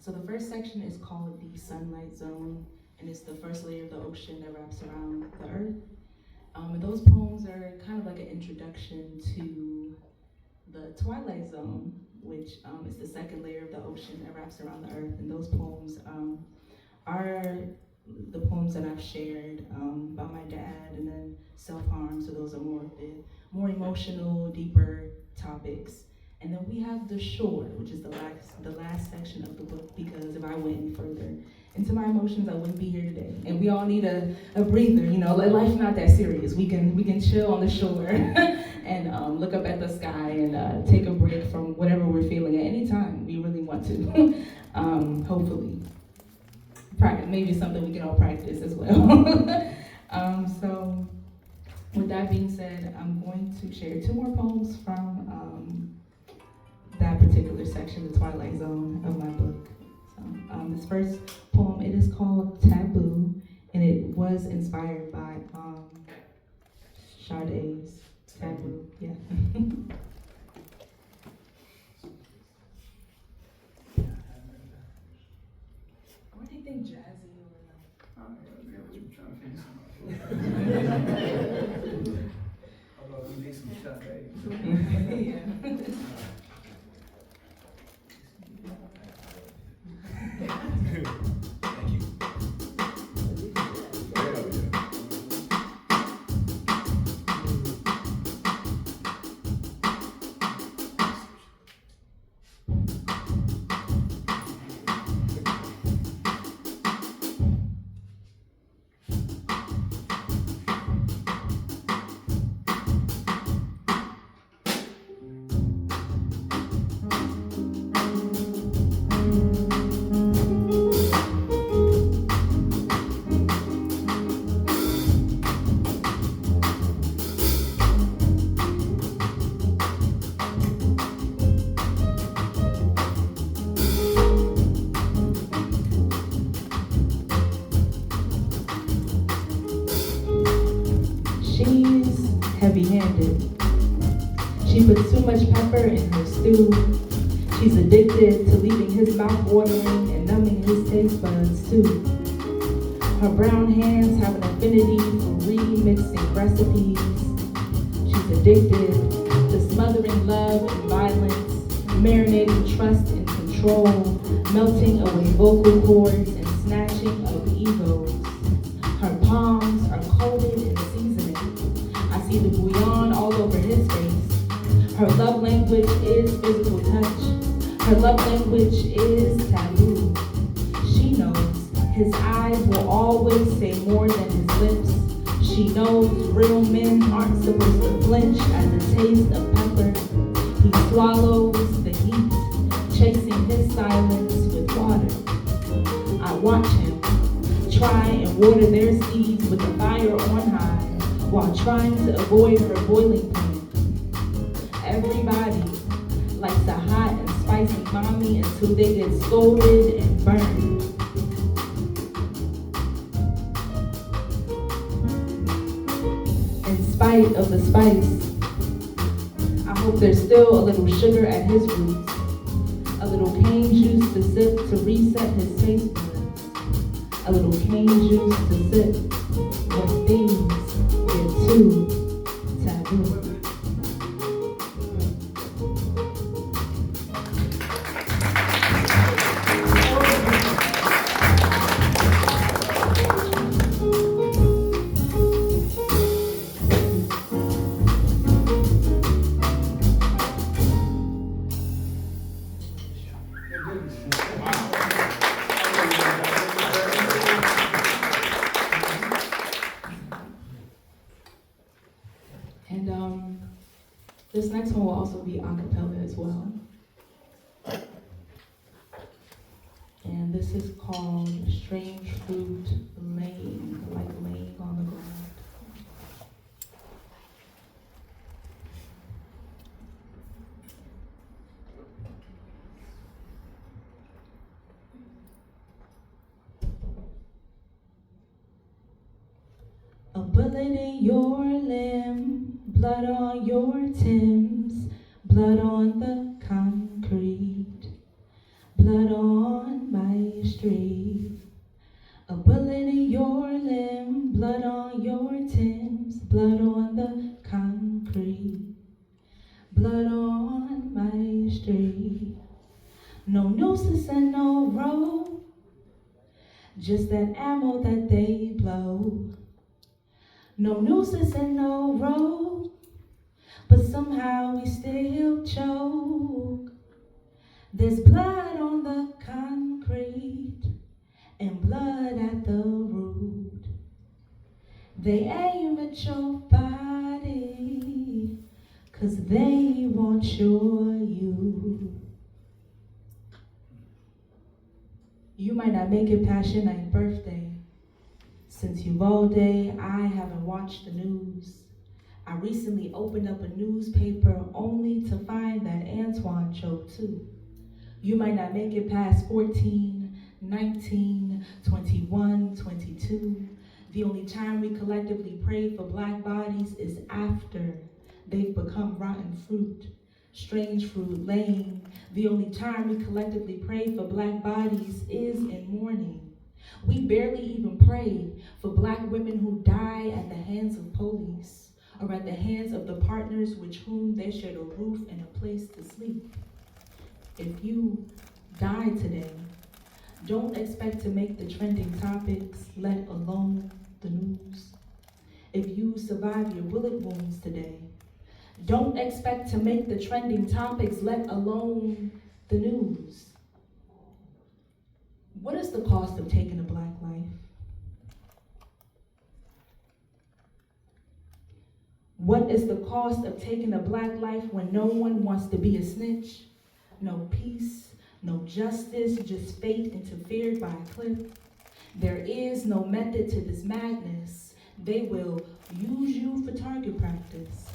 F: So the first section is called the Sunlight Zone, and it's the first layer of the ocean that wraps around the earth. And those poems are kind of like an introduction to the Twilight Zone, which is the second layer of the ocean that wraps around the earth. And those poems are the poems that I've shared about my dad, and then self-harm, so those are more emotional, deeper topics. And then we have The Shore, which is the last section of the book, because if I went any further into my emotions, I wouldn't be here today. And we all need a breather, you know, like life's not that serious. We can chill on the shore and look up at the sky and take a break from whatever we're feeling at any time we really want to, hopefully. Maybe something we can all practice as well. So with that being said, I'm going to share 2 more poems from that particular section, the Twilight Zone of my book. So this first poem, it is called Taboo, and it was inspired by Sade's Taboo, yeah. What do you think, jazzy or
A: Although we need some Sade.
F: yeah.
C: Thank you.
F: She's heavy-handed. She puts too much pepper in her stew. She's addicted to leaving his mouth watering and numbing his taste buds too. Her brown hands have an affinity for remixing recipes. She's addicted to smothering love and violence, marinating trust and control, melting away vocal cords and snatching of egos. Her palms are coated in seasoning. I see the bouillon all over his face. Her love language is physical touch. Her love language is taboo. She knows his eyes will always say more than his lips. She knows real men aren't supposed to flinch at the taste of pepper. He swallows the heat, chasing his silence with water. watch him try and water their seeds with the fire on high while trying to avoid her boiling point. Everybody likes a hot and spicy mommy until they get scolded and burned. In spite of the spice, I hope there's still a little sugar at his roots, a little cane juice to sip to reset his taste buds, a little cane juice to sip when things get too taboo. And this next one will also be a cappella as well. And this is called Strange Fruit Laying, like laying on the ground. A bullet in your limb, blood on your Timbs, blood on the concrete, blood on my street. A bullet in your limb, blood on your Timbs, blood on the concrete, blood on my street. No nooses and no rope, just that ammo that they blow. No nooses and no rope, but somehow we still choke. There's blood on the concrete and blood at the root. They aim at your body, 'cause they want your you. You might not make it past your 9th birthday. Since Uvalde, I haven't watched the news. I recently opened up a newspaper only to find that Antoine choked too. You might not make it past 14, 19, 21, 22. The only time we collectively pray for black bodies is after they've become rotten fruit. Strange fruit laying. The only time we collectively pray for black bodies is in mourning. We barely even pray for black women who die at the hands of police or at the hands of the partners with whom they shared a roof and a place to sleep. If you die today, don't expect to make the trending topics, let alone the news. If you survive your bullet wounds today, don't expect to make the trending topics, let alone the news. What is the cost of taking a black life? What is the cost of taking a black life when no one wants to be a snitch? No peace, no justice, just fate interfered by a cliff. There is no method to this madness. They will use you for target practice.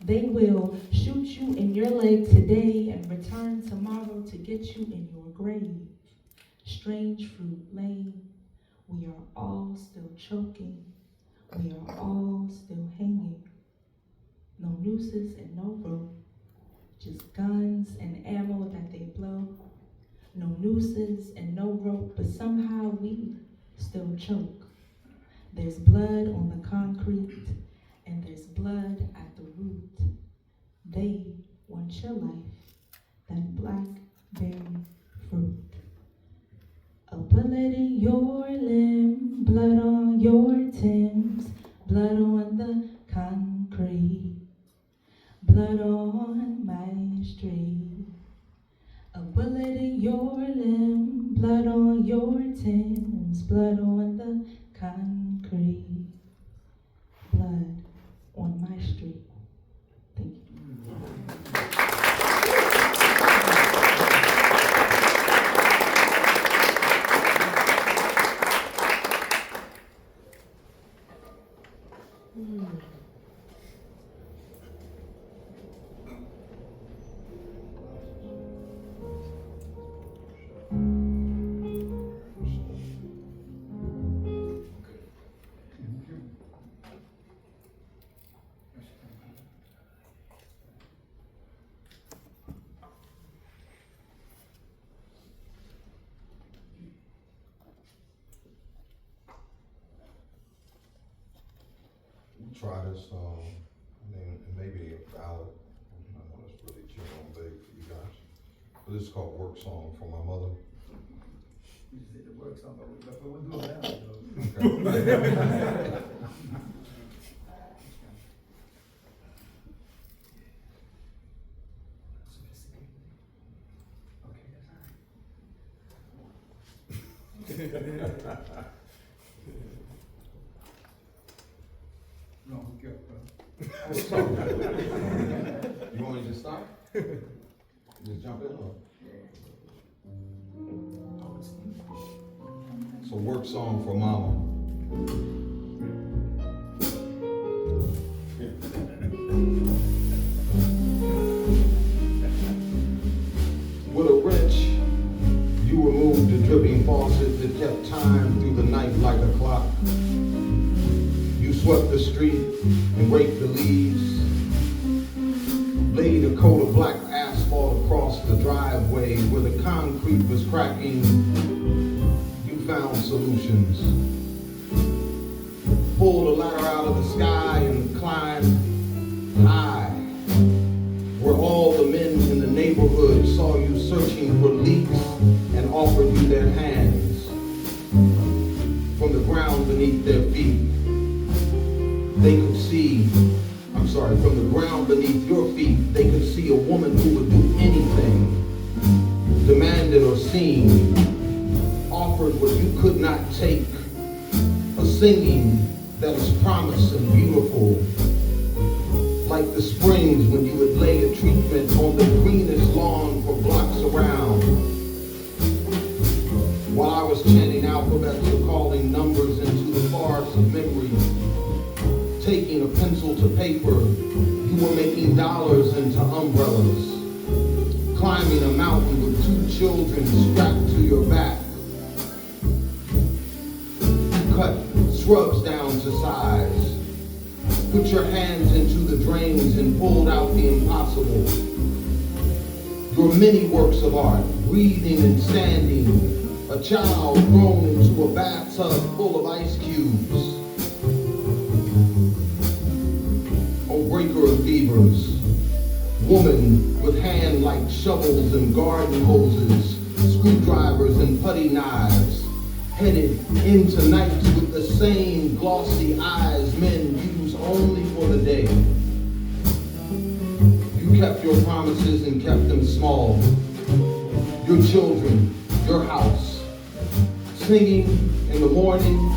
F: They will shoot you in your leg today and return tomorrow to get you in your grave. Strange fruit laying, we are all still choking, we are all still hanging. No nooses and no rope, just guns and ammo that they blow. No nooses and no rope, but somehow we still choke. There's blood on the concrete, and there's blood at the root. They want your life, that blackberry fruit. A bullet in your limb, blood on your Timbs, blood on the concrete, blood on my street. A bullet in your limb, blood on your Timbs, blood on the concrete, blood on my street. Thank you.
G: try this, and maybe a ballad. I know it's really too big for you guys. But this is called Work Song for my mother.
A: You just did the work song, but we'll do it now.
G: Okay.
A: No, hook you up, bro.
G: You want me to just stop? Just jump in? Or? So Work Song for Mama. With a wrench, you removed the dripping faucet that kept time through the night like a clock. You swept the street and raked the leaves, laid a coat of black asphalt across the driveway where the concrete was cracking. You found solutions. Pulled a ladder out of the sky and climbed high, where all the men in the neighborhood saw you searching for leaks and offered you their hands. From the ground beneath their feet, they could see, from the ground beneath your feet, they could see a woman who would do anything, demanded or seen, offered what you could not take, a singing that is promised and beautiful, like the springs when you would lay a treatment on the greenest lawn for blocks around. While I was chanting alphabets or calling numbers into the forest of memory, taking a pencil to paper, you were making dollars into umbrellas, climbing a mountain with 2 children strapped to your back. Cut shrubs down to size, put your hands into the drains and pulled out the impossible. Your many works of art, breathing and standing, a child thrown into a bathtub full of ice cubes. Oh, breaker of fevers, woman with hand like shovels and garden hoses, screwdrivers and putty knives, headed into nights with the same glossy eyes men use only for the day. You kept your promises and kept them small. Your children, your house, singing in the morning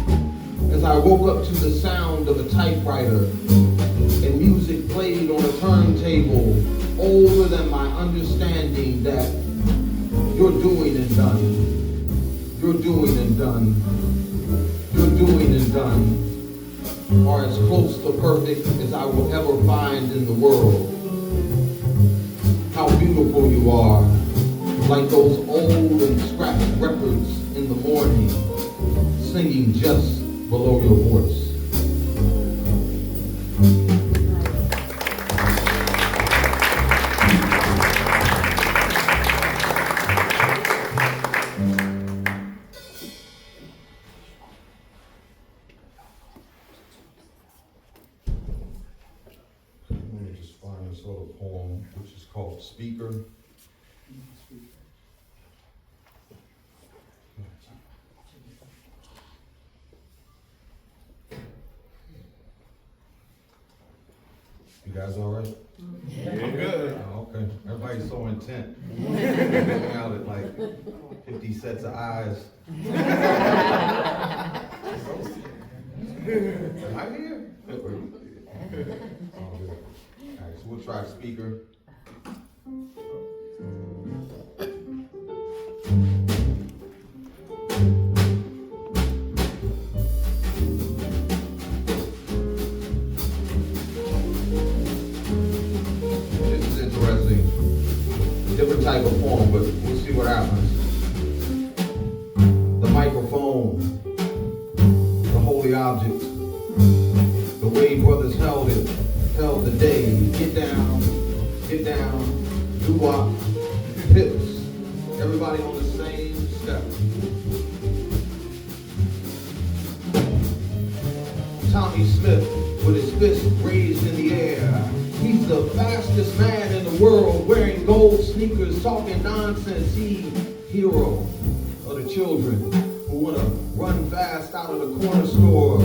G: as I woke up to the sound of a typewriter and music played on a turntable older than my understanding that you're doing and done. You're doing and done. You're doing and done are as close to perfect as I will ever find in the world. How beautiful you are, like those old and scratched records in the morning, singing just below your voice. Let me just find this little poem, which is called Speaker. You guys all right?
D: Yeah, good.
G: Oh, okay. Everybody's so intent. Looking out at like 50 sets of eyes. Am I here? Oh, good. All right, so we'll try speaker. Different type of poem, but we'll see what happens. The microphone, the holy object, the way brothers held the day. Get down, doo-wop, pips, everybody on the same step. Tommy Smith with his fist raised in the air. He's the fastest man in the world, wearing gold sneakers, talking nonsense. He's hero of the children who want to run fast out of the corner store.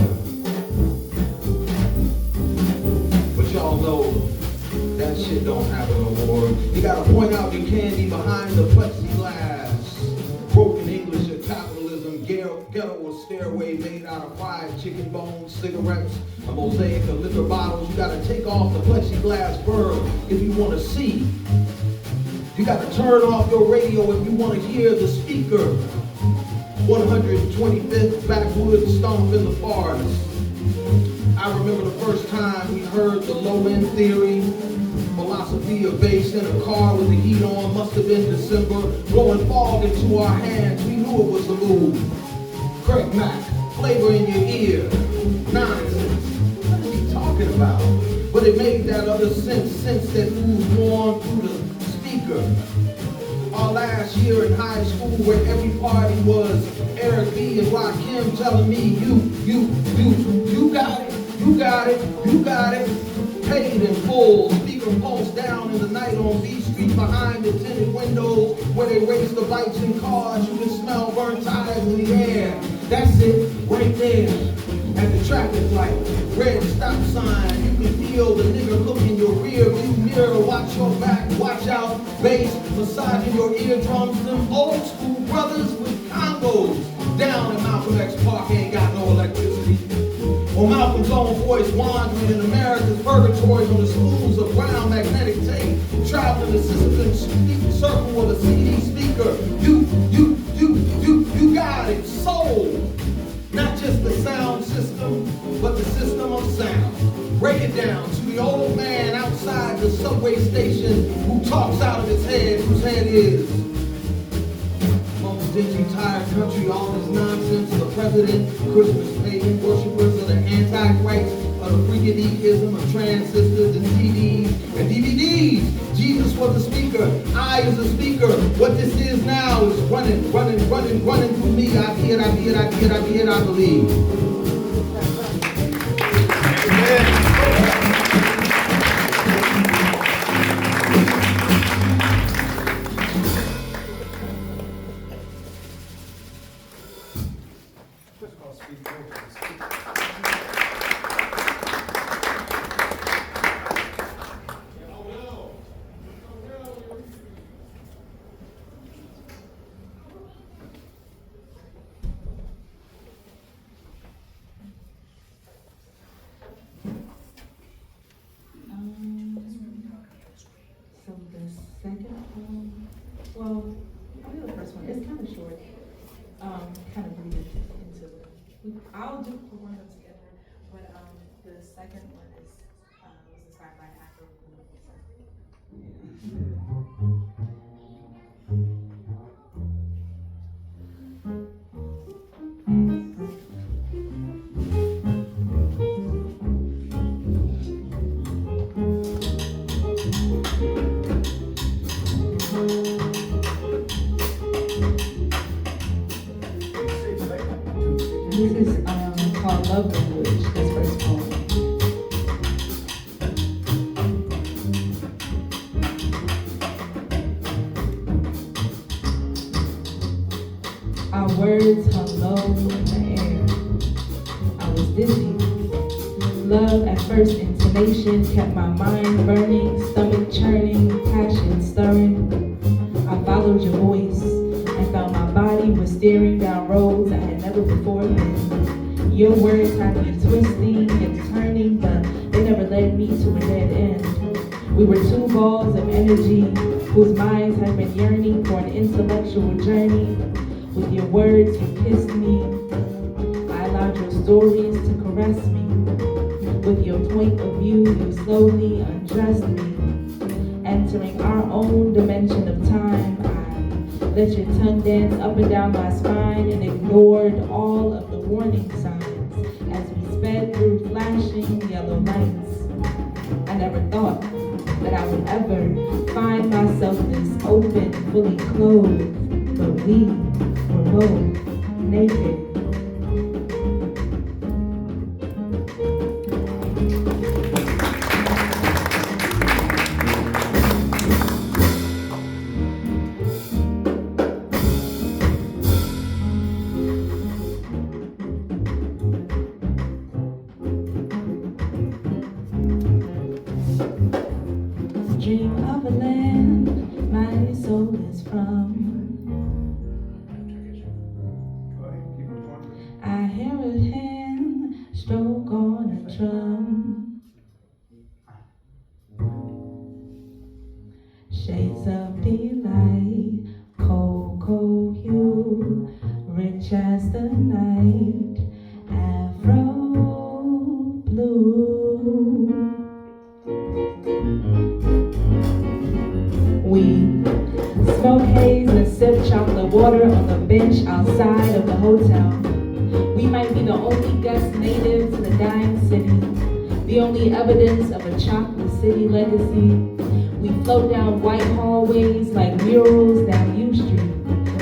G: But y'all know that shit don't happen no more. You gotta point out your candy behind the plexiglass. Broken English of capitalism, ghetto or stairway made out of fried chicken bones, cigarettes, a mosaic of liquor bottles. You gotta take off the plexiglass bird if you wanna see. You gotta turn off your radio if you wanna hear the speaker. 125th backwoods stomp in the forest. I remember the first time we heard the low-end theory, philosophy of bass in a car with the heat on. Must have been December, blowing fog into our hands. We knew it was the move. Craig Mack, flavor in your ear. Nonsense. What is he talking about? But it made that other sense that moved on through the speaker. Our last year in high school, where every party was Eric B. and Rakim telling me, you got it, you got it, you got it. Paid in full, speaker pulse down in the night on B Street behind the tinted windows where they race the bikes and cars. You can smell burnt tires in the air. That's it, right there. At the traffic light, red stop sign. You can feel the nigga look in your rear view mirror. Watch your back, watch out. Bass massaging your eardrums. Them old school brothers with combos down in Malcolm X Park ain't got no electricity. Or Malcolm's own voice wandering in America's purgatory on the spools of brown magnetic tape, traveling the Sisyphean circle of a CD speaker. You got it, soul. Not just the sound system, but the system of sound. Break it down to the old man outside the subway station who talks out of his head, whose head is dingy, tired country, all this nonsense. The president, Christmas pagan worshippers of the antichrist, of the freakideism of transistors and CDs and DVDs. Jesus was the speaker. I is the speaker. What this is now is running through me. I be it, I believe.
F: So the second one, well, I'll do the first one. It's kind of short. Kind of bleed into it. I'll do the one together, but the second one is was inspired by Afro. This is called Love Language, this first poem. Our words hung low in the air. I was dizzy. Love at first intonation kept my mind burning, stomach churning, passion stirring. I followed your voice and found my body was steering down roads I had never before been. Your words had me twisting and turning, but they never led me to a dead end. We were two balls of energy whose minds had been yearning for an intellectual journey. With your words, you kissed me. I allowed your stories to caress me. With your point of view, you slowly undressed me. Entering our own dimension of time, I let your tongue dance up and down my spine and ignored all of the warning signs as we sped through flashing yellow lights. I never thought that I would ever find myself this open, fully clothed, but we were both naked. Edge as the night, Afro blue. We smoke haze and sip chocolate water on the bench outside of the hotel. We might be the only guest native to the dying city, the only evidence of a chocolate city legacy. We float down white hallways like murals down U Street,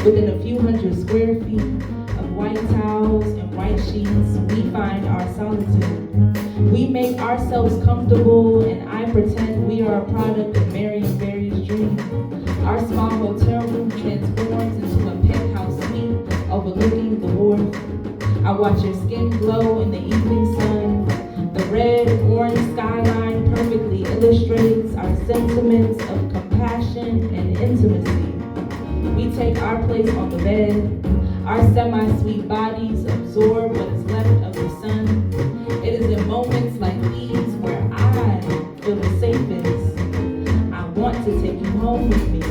F: within a few hundred square feet of white towels and white sheets. We find our solitude. We make ourselves comfortable, and I pretend we are a product of Marion Barry's dream. Our small hotel room transforms into a penthouse suite overlooking the wharf. I watch your skin glow in the evening sun. The red-orange skyline perfectly illustrates our sentiments of compassion and intimacy. We take our place on the bed. Our semi-sweet bodies absorb what is left of the sun. It is in moments like these where I feel the safest. I want to take you home with me.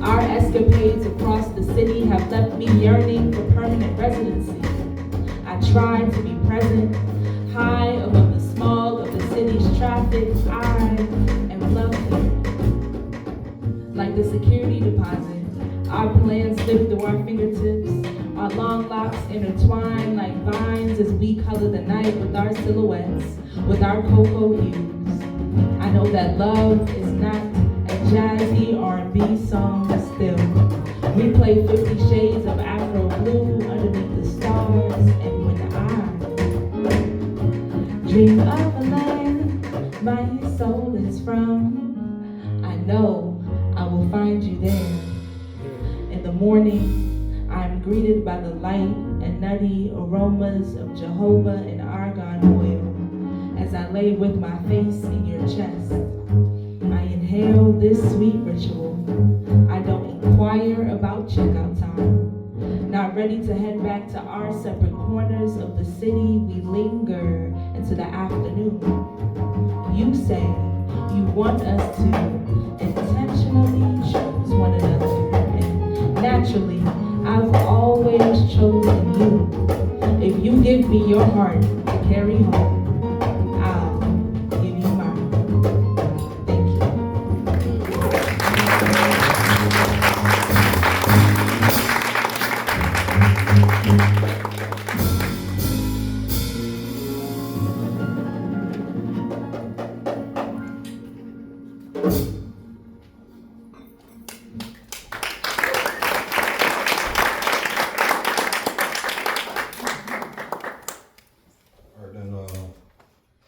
F: Our escapades across the city have left me yearning for permanent residency. I try to be present, high above the smog of the city's traffic. I am lovely. Like the security deposit, our plans slip through our fingertips. Our long locks intertwine like vines as we color the night with our silhouettes, with our cocoa hues. I know that love is not a jazzy R&B song, but still. We play 50 Shades of Afro Blue underneath the stars, and when I dream of a land my soul is from, I know I will find you there. In the morning, I'm greeted by the light and nutty aromas of jojoba and argan oil as I lay with my face in your chest. I inhale this sweet ritual. I don't inquire about checkout time. Not ready to head back to our separate corners of the city, we linger into the afternoon. You say you want us to intentionally choose one another, and naturally, I've always chosen you. If you give me your heart to carry home, I'll give you mine. Thank you.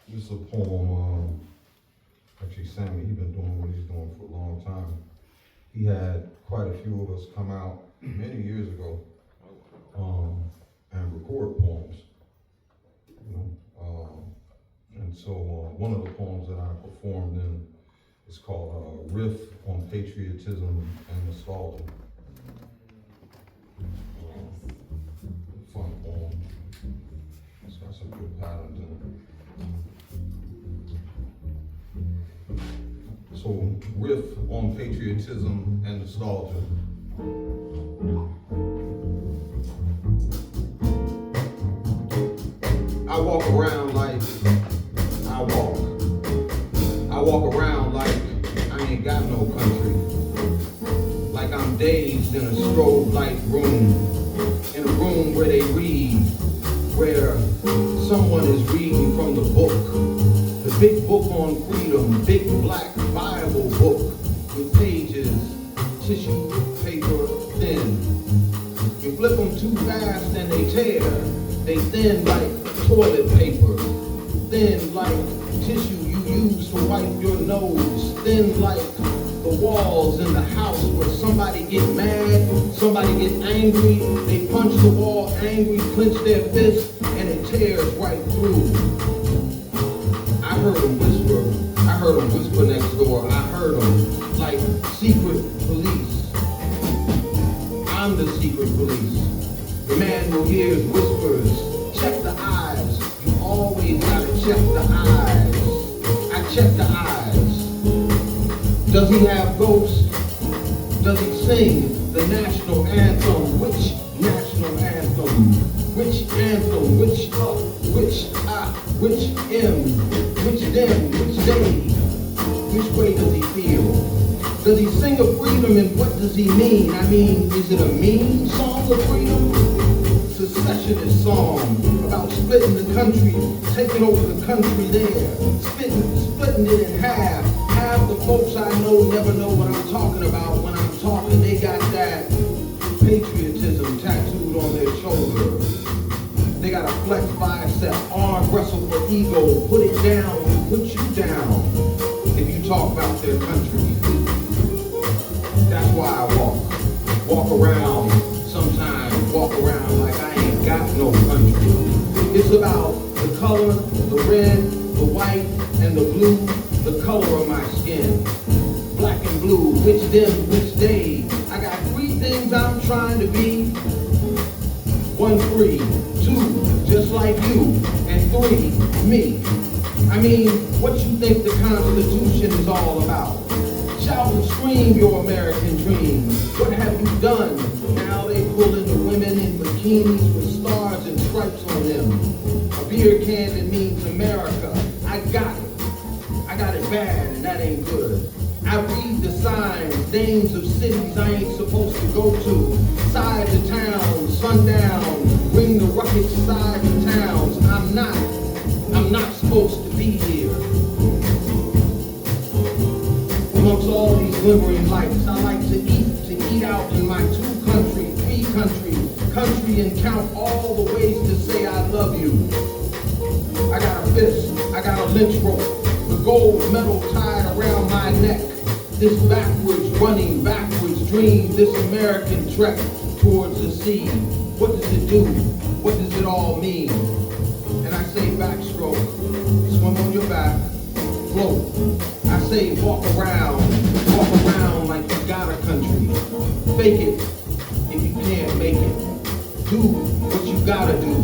G: This is a poem, actually Sammy, he's been doing what he's doing for a long time. He had quite a few of us come out many years ago and record poems, you know. And so one of the poems that I performed in is called Riff on Patriotism and Nostalgia. Fun poem. It's got some good patterns in it. So, riff on patriotism and nostalgia. I walk around like I walk. I walk around like I ain't got no country. Like I'm dazed in a strobe light room. In a room where they read, where someone is reading from the book. The big book on freedom, big black Bible book with pages, tissue paper thin. You flip them too fast and they tear. They thin like toilet paper, thin like tissue you use to wipe your nose, thin like the walls in the house where somebody get mad, somebody get angry, they punch the wall angry, clench their fist, and it tears right through. I heard them whisper next door. I heard them like secret police. I'm the secret police. The man who hears whispers, check the eyes. You always gotta check the eyes. I check the eyes. Does he have ghosts? Does he sing the national anthem? Which national anthem? anthem? Which anthem? Which up? Which I? Which M? Which them? Which they? Which way does he feel? Does he sing of freedom and what does he mean? I mean, is it a mean song of freedom? Secessionist song about splitting the country, taking over the country there, splitting it in half. Half the folks I know never know what I'm talking about when I'm talking. They got that patriotism tattooed on their shoulder. They got a flex bicep, arm wrestle for ego, put it down, put you down if you talk about their country. That's why I walk around, sometimes walk around like I ain't got no country. It's about the color, the red, the white, and the blue, the color of my skin. Black and blue, which them, which they. I got 3 things I'm trying to be. 1 free, 2 just like you, and 3 me. I mean, what you think the Constitution is all about? Shout and scream your American dream. What have you done? Now they pulling the women in bikinis with stars and stripes on them. A beer can that means America. I got it. I got it bad, and that ain't good. I read the signs, names of cities I ain't supposed to go to. Sides of town, sundown, ring the rugged sides of towns. I'm not supposed to be here. Amongst all these glimmering lights, I like to eat out in my 2 country, 3 country, and count all the ways to say I love you. I got a fist, I got a lynch rope, the gold medal tied around my neck. This running backwards dream, this American trek towards the sea. What does it do? What does it all mean? And I say backstroke, swim on your back, float. I say walk around like you got a country. Fake it if you can't make it. Do what you gotta do.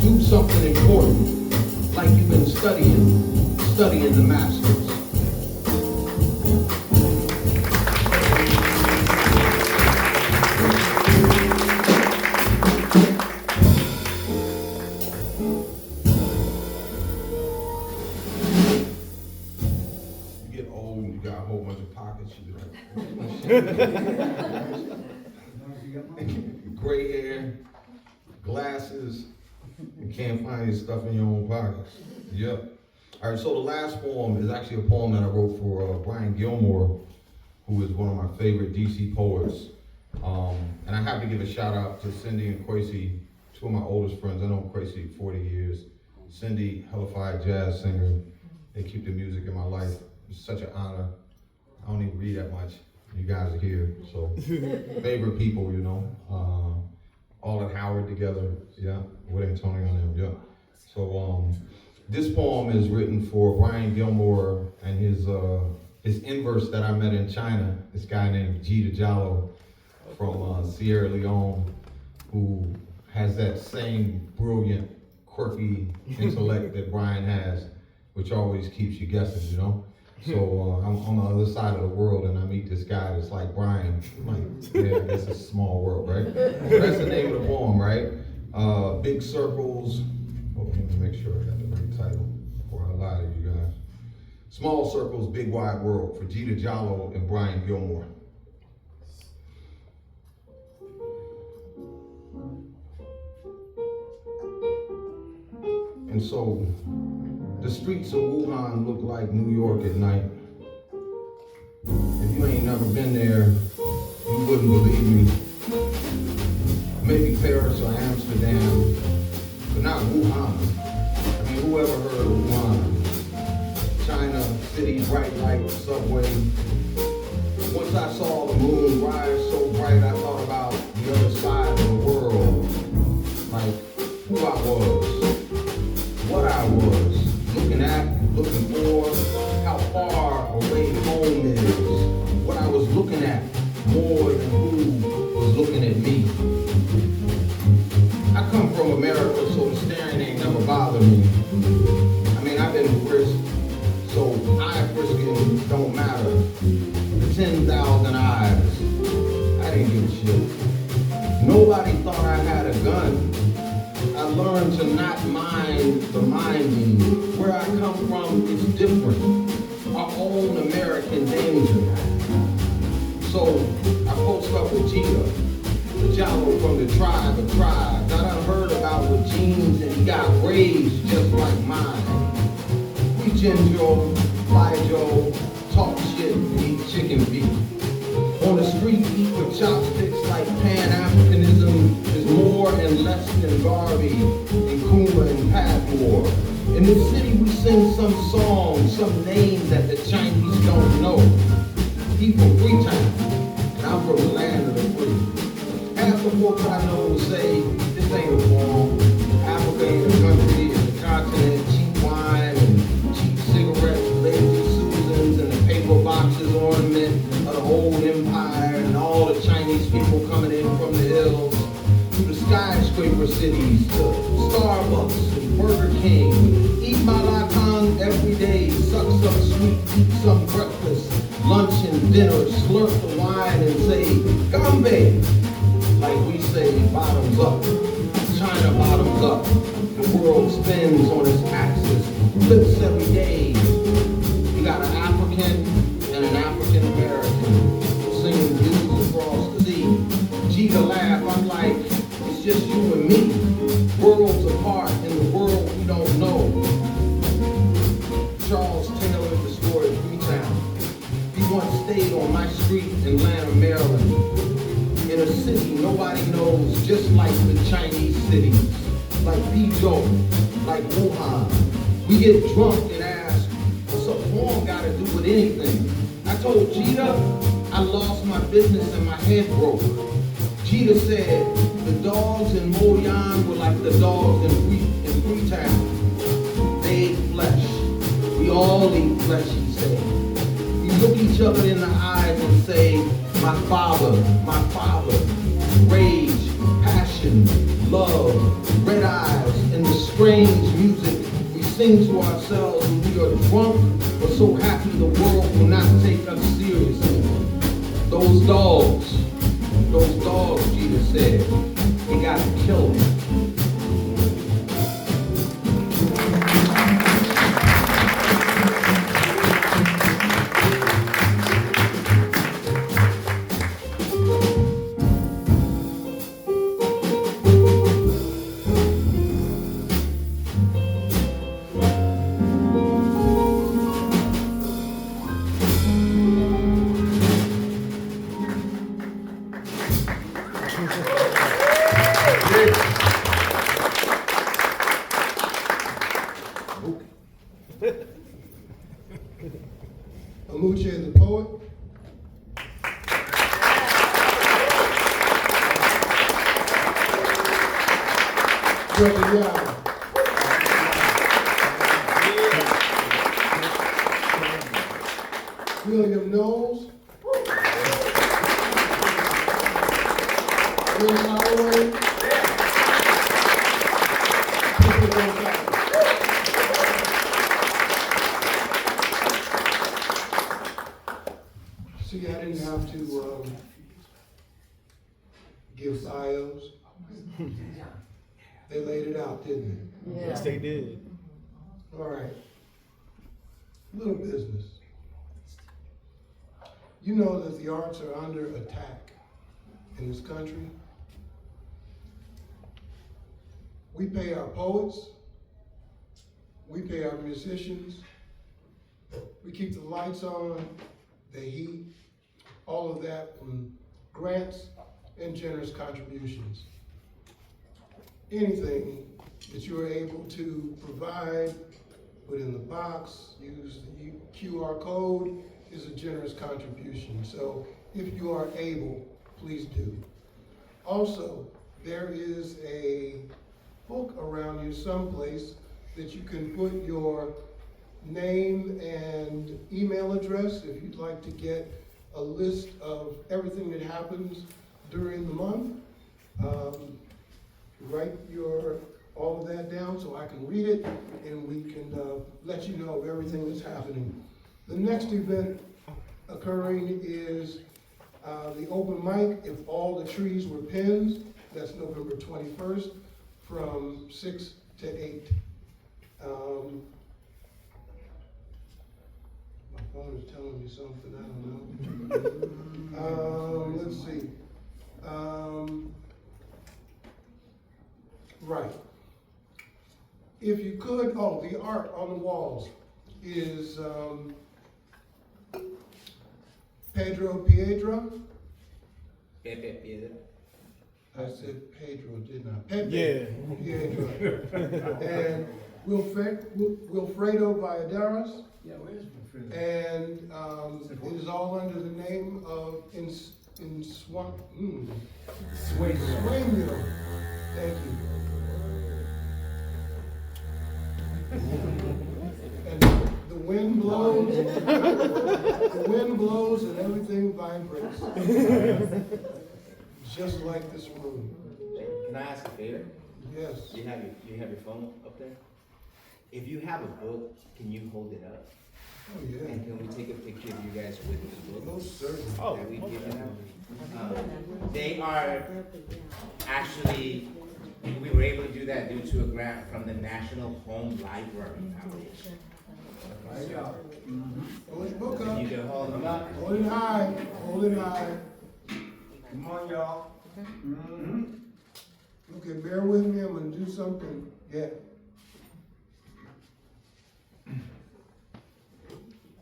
G: Do something important, like you've been studying the masters. Gray hair, glasses, and can't find your stuff in your own pockets. Yep. All right, so the last poem is actually a poem that I wrote for Brian Gilmore, who is one of my favorite DC poets. And I have to give a shout out to Cindy and Kwesi, 2 of my oldest friends. I know Kwesi 40 years. Cindy, hellified jazz singer. They keep the music in my life. It's such an honor. I don't even read that much. You guys are here, so favorite people, you know. All at Howard together, yeah, with Antonio and them, yeah. So this poem is written for Brian Gilmore and his inverse that I met in China. This guy named Jita Jallo from Sierra Leone, who has that same brilliant, quirky intellect that Brian has, which always keeps you guessing, you know. So I'm on the other side of the world and I meet this guy that's like Brian. I'm like, yeah, I guess it's a small world, right? So that's the name of the poem, right? Big Circles. Oh, let me make sure I got the right title before I lie to you guys. Small Circles, Big Wide World for Jita Jallo and Brian Gilmore. And so, the streets of Wuhan look like New York at night. If you ain't never been there, you wouldn't believe me. Maybe Paris or Amsterdam, but not Wuhan. I mean, who ever heard of Wuhan? China, city, bright light, subway. Once I saw the moon rise so bright, I thought about the other side of the world. Like, who I was, what I was. Looking for, how far away home is. What I was looking at more than who was looking at me. I come from America, so the staring ain't never bothered me. I mean, I've been frisked, so eye frisking don't matter. The 10,000 eyes, I didn't give a shit. Nobody thought I had a gun. not mind the minding. Where I come from, it's different. Our own American danger. So I post up with Gita, the Jalo from the tribe of tribes. I done heard about with jeans and he got raised just like mine. We Jinjo, fly Joe, talk shit and eat chicken feet. On the street, eat with chopsticks like Pan-Africanism is more and less than Garvey and Kuma and Padmore. In the city, we sing some songs, some names that the Chinese don't know. He from Freetown, and I'm from the land of the free. Half the folks I know will say, this ain't a war. Africa ain't a country, it's a continent, cheap wine and cheap cigarettes, lazy Susans, and the paper boxes ornament of the old empire, and all the Chinese people coming in from the hills, to the skyscraper cities, to Starbucks and Burger King. Eat malakang every day, suck some sweet, eat some breakfast, lunch and dinner, slurp the wine and say, Gambe! Like we say, bottoms up. China bottoms up. The world spins on its axis, flips every day. You got an African and an African American singing blues across the sea. Gita laugh, I'm like, it's just you and me. Worlds apart in the world we don't know. Charles Taylor destroyed Freetown. He once stayed on my street in Atlanta, Maryland. In a city nobody knows, just like the Chinese cities. Like Bijou, like Wuhan. We get drunk and ask, what's a poem got to do with anything? I told Gita I lost my business and my head broke. Gita said the dogs in Moyan were like the dogs in Freetown. They ate flesh. We all eat flesh, he said. We look each other in the eyes and say, my father, rage, passion, love, red eyes, and the strange music we sing to ourselves when we are drunk or so happy the world will not take us seriously. Those dogs, Gita said, we gotta kill them.
B: Amuche the poet. Brother Yao. William Knowles. Holloway. Pepe Gonzalez. See, I didn't have to give bios. They laid it out, didn't they?
D: Yes, they did.
B: All right. Little business. You know that the arts are under attack in this country. We pay our poets, we pay our musicians, we keep the lights on, the heat, all of that from grants and generous contributions. Anything that you are able to provide, put in the box, use the QR code, is a generous contribution. So if you are able, please do. Also, there is a book around you someplace that you can put your name and email address if you'd like to get a list of everything that happens during the month. Write all of that down so I can read it and we can let you know of everything that's happening. The next event occurring is the open mic, If All the Trees Were Pins. That's November 21st from 6 to 8. My phone is telling me something, I don't know. Let's see. Right. If you could, the art on the walls is Piedra.
E: Pepe.
B: I said Pedro, didn't I? Pepe.
D: Yeah.
B: Piedra. And Wilfredo Valladares.
A: Yeah, where's my friend?
B: And it is all under the name of Sueño. Thank you. And the wind blows and everything vibrates. Just like this room.
E: Can I ask a favor?
B: Yes.
E: You have your phone up there? If you have a book, can you hold it up?
B: Oh, yeah.
E: And can we take a picture of you guys with the book?
B: Most certainly.
D: Oh,
E: That we give out? They are actually, we were able to do that due to a grant from the National Home Library Foundation.
A: Right out.
B: Hold your book
E: If
B: up.
E: you can hold them up.
B: Hold it high. Hold it high.
A: Come on, y'all. Mm-hmm.
B: Okay, bear with me. I'm gonna do something. Yeah.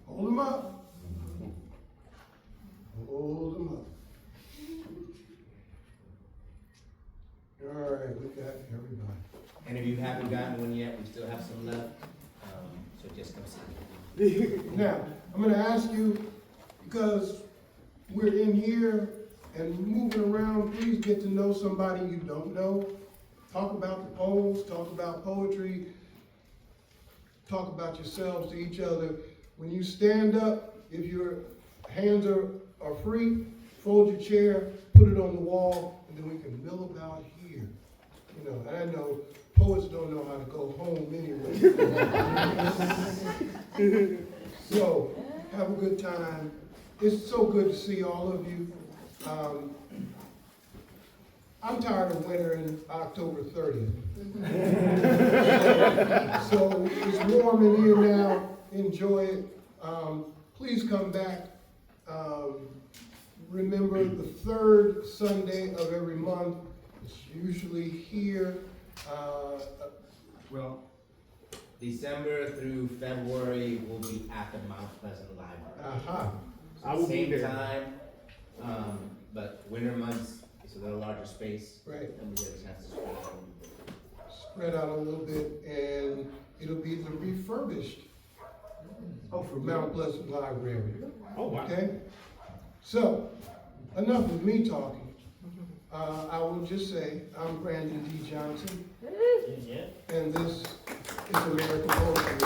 B: Hold them up. Hold them up. All right, we got everybody.
E: And if you haven't gotten one yet, we still have some left. So just come see me.
B: Now, I'm gonna ask you, because we're in here and moving around, please get to know somebody you don't know. Talk about the poems, talk about poetry, talk about yourselves to each other. When you stand up, if your hands are free, fold your chair, put it on the wall, and then we can mill about here. You know, and I know poets don't know how to go home anyway. So, have a good time. It's so good to see all of you. I'm tired of winter in October 30th. So it's warm in here now. Enjoy it. Please come back. Remember the third Sunday of every month. It's usually here.
A: Well,
E: December through February will be at the Mount Pleasant Library.
D: I will be
E: Same
D: there.
E: time, but winter months, it's a little larger space.
B: Right.
E: And we get a chance to spread out.
B: Spread out a little bit, and it'll be the refurbished
A: for
B: Mount Pleasant Library.
D: Oh, wow.
B: Okay? So, enough of me talking. I will just say, I'm Brandon D. Johnson, and this is American Poetry.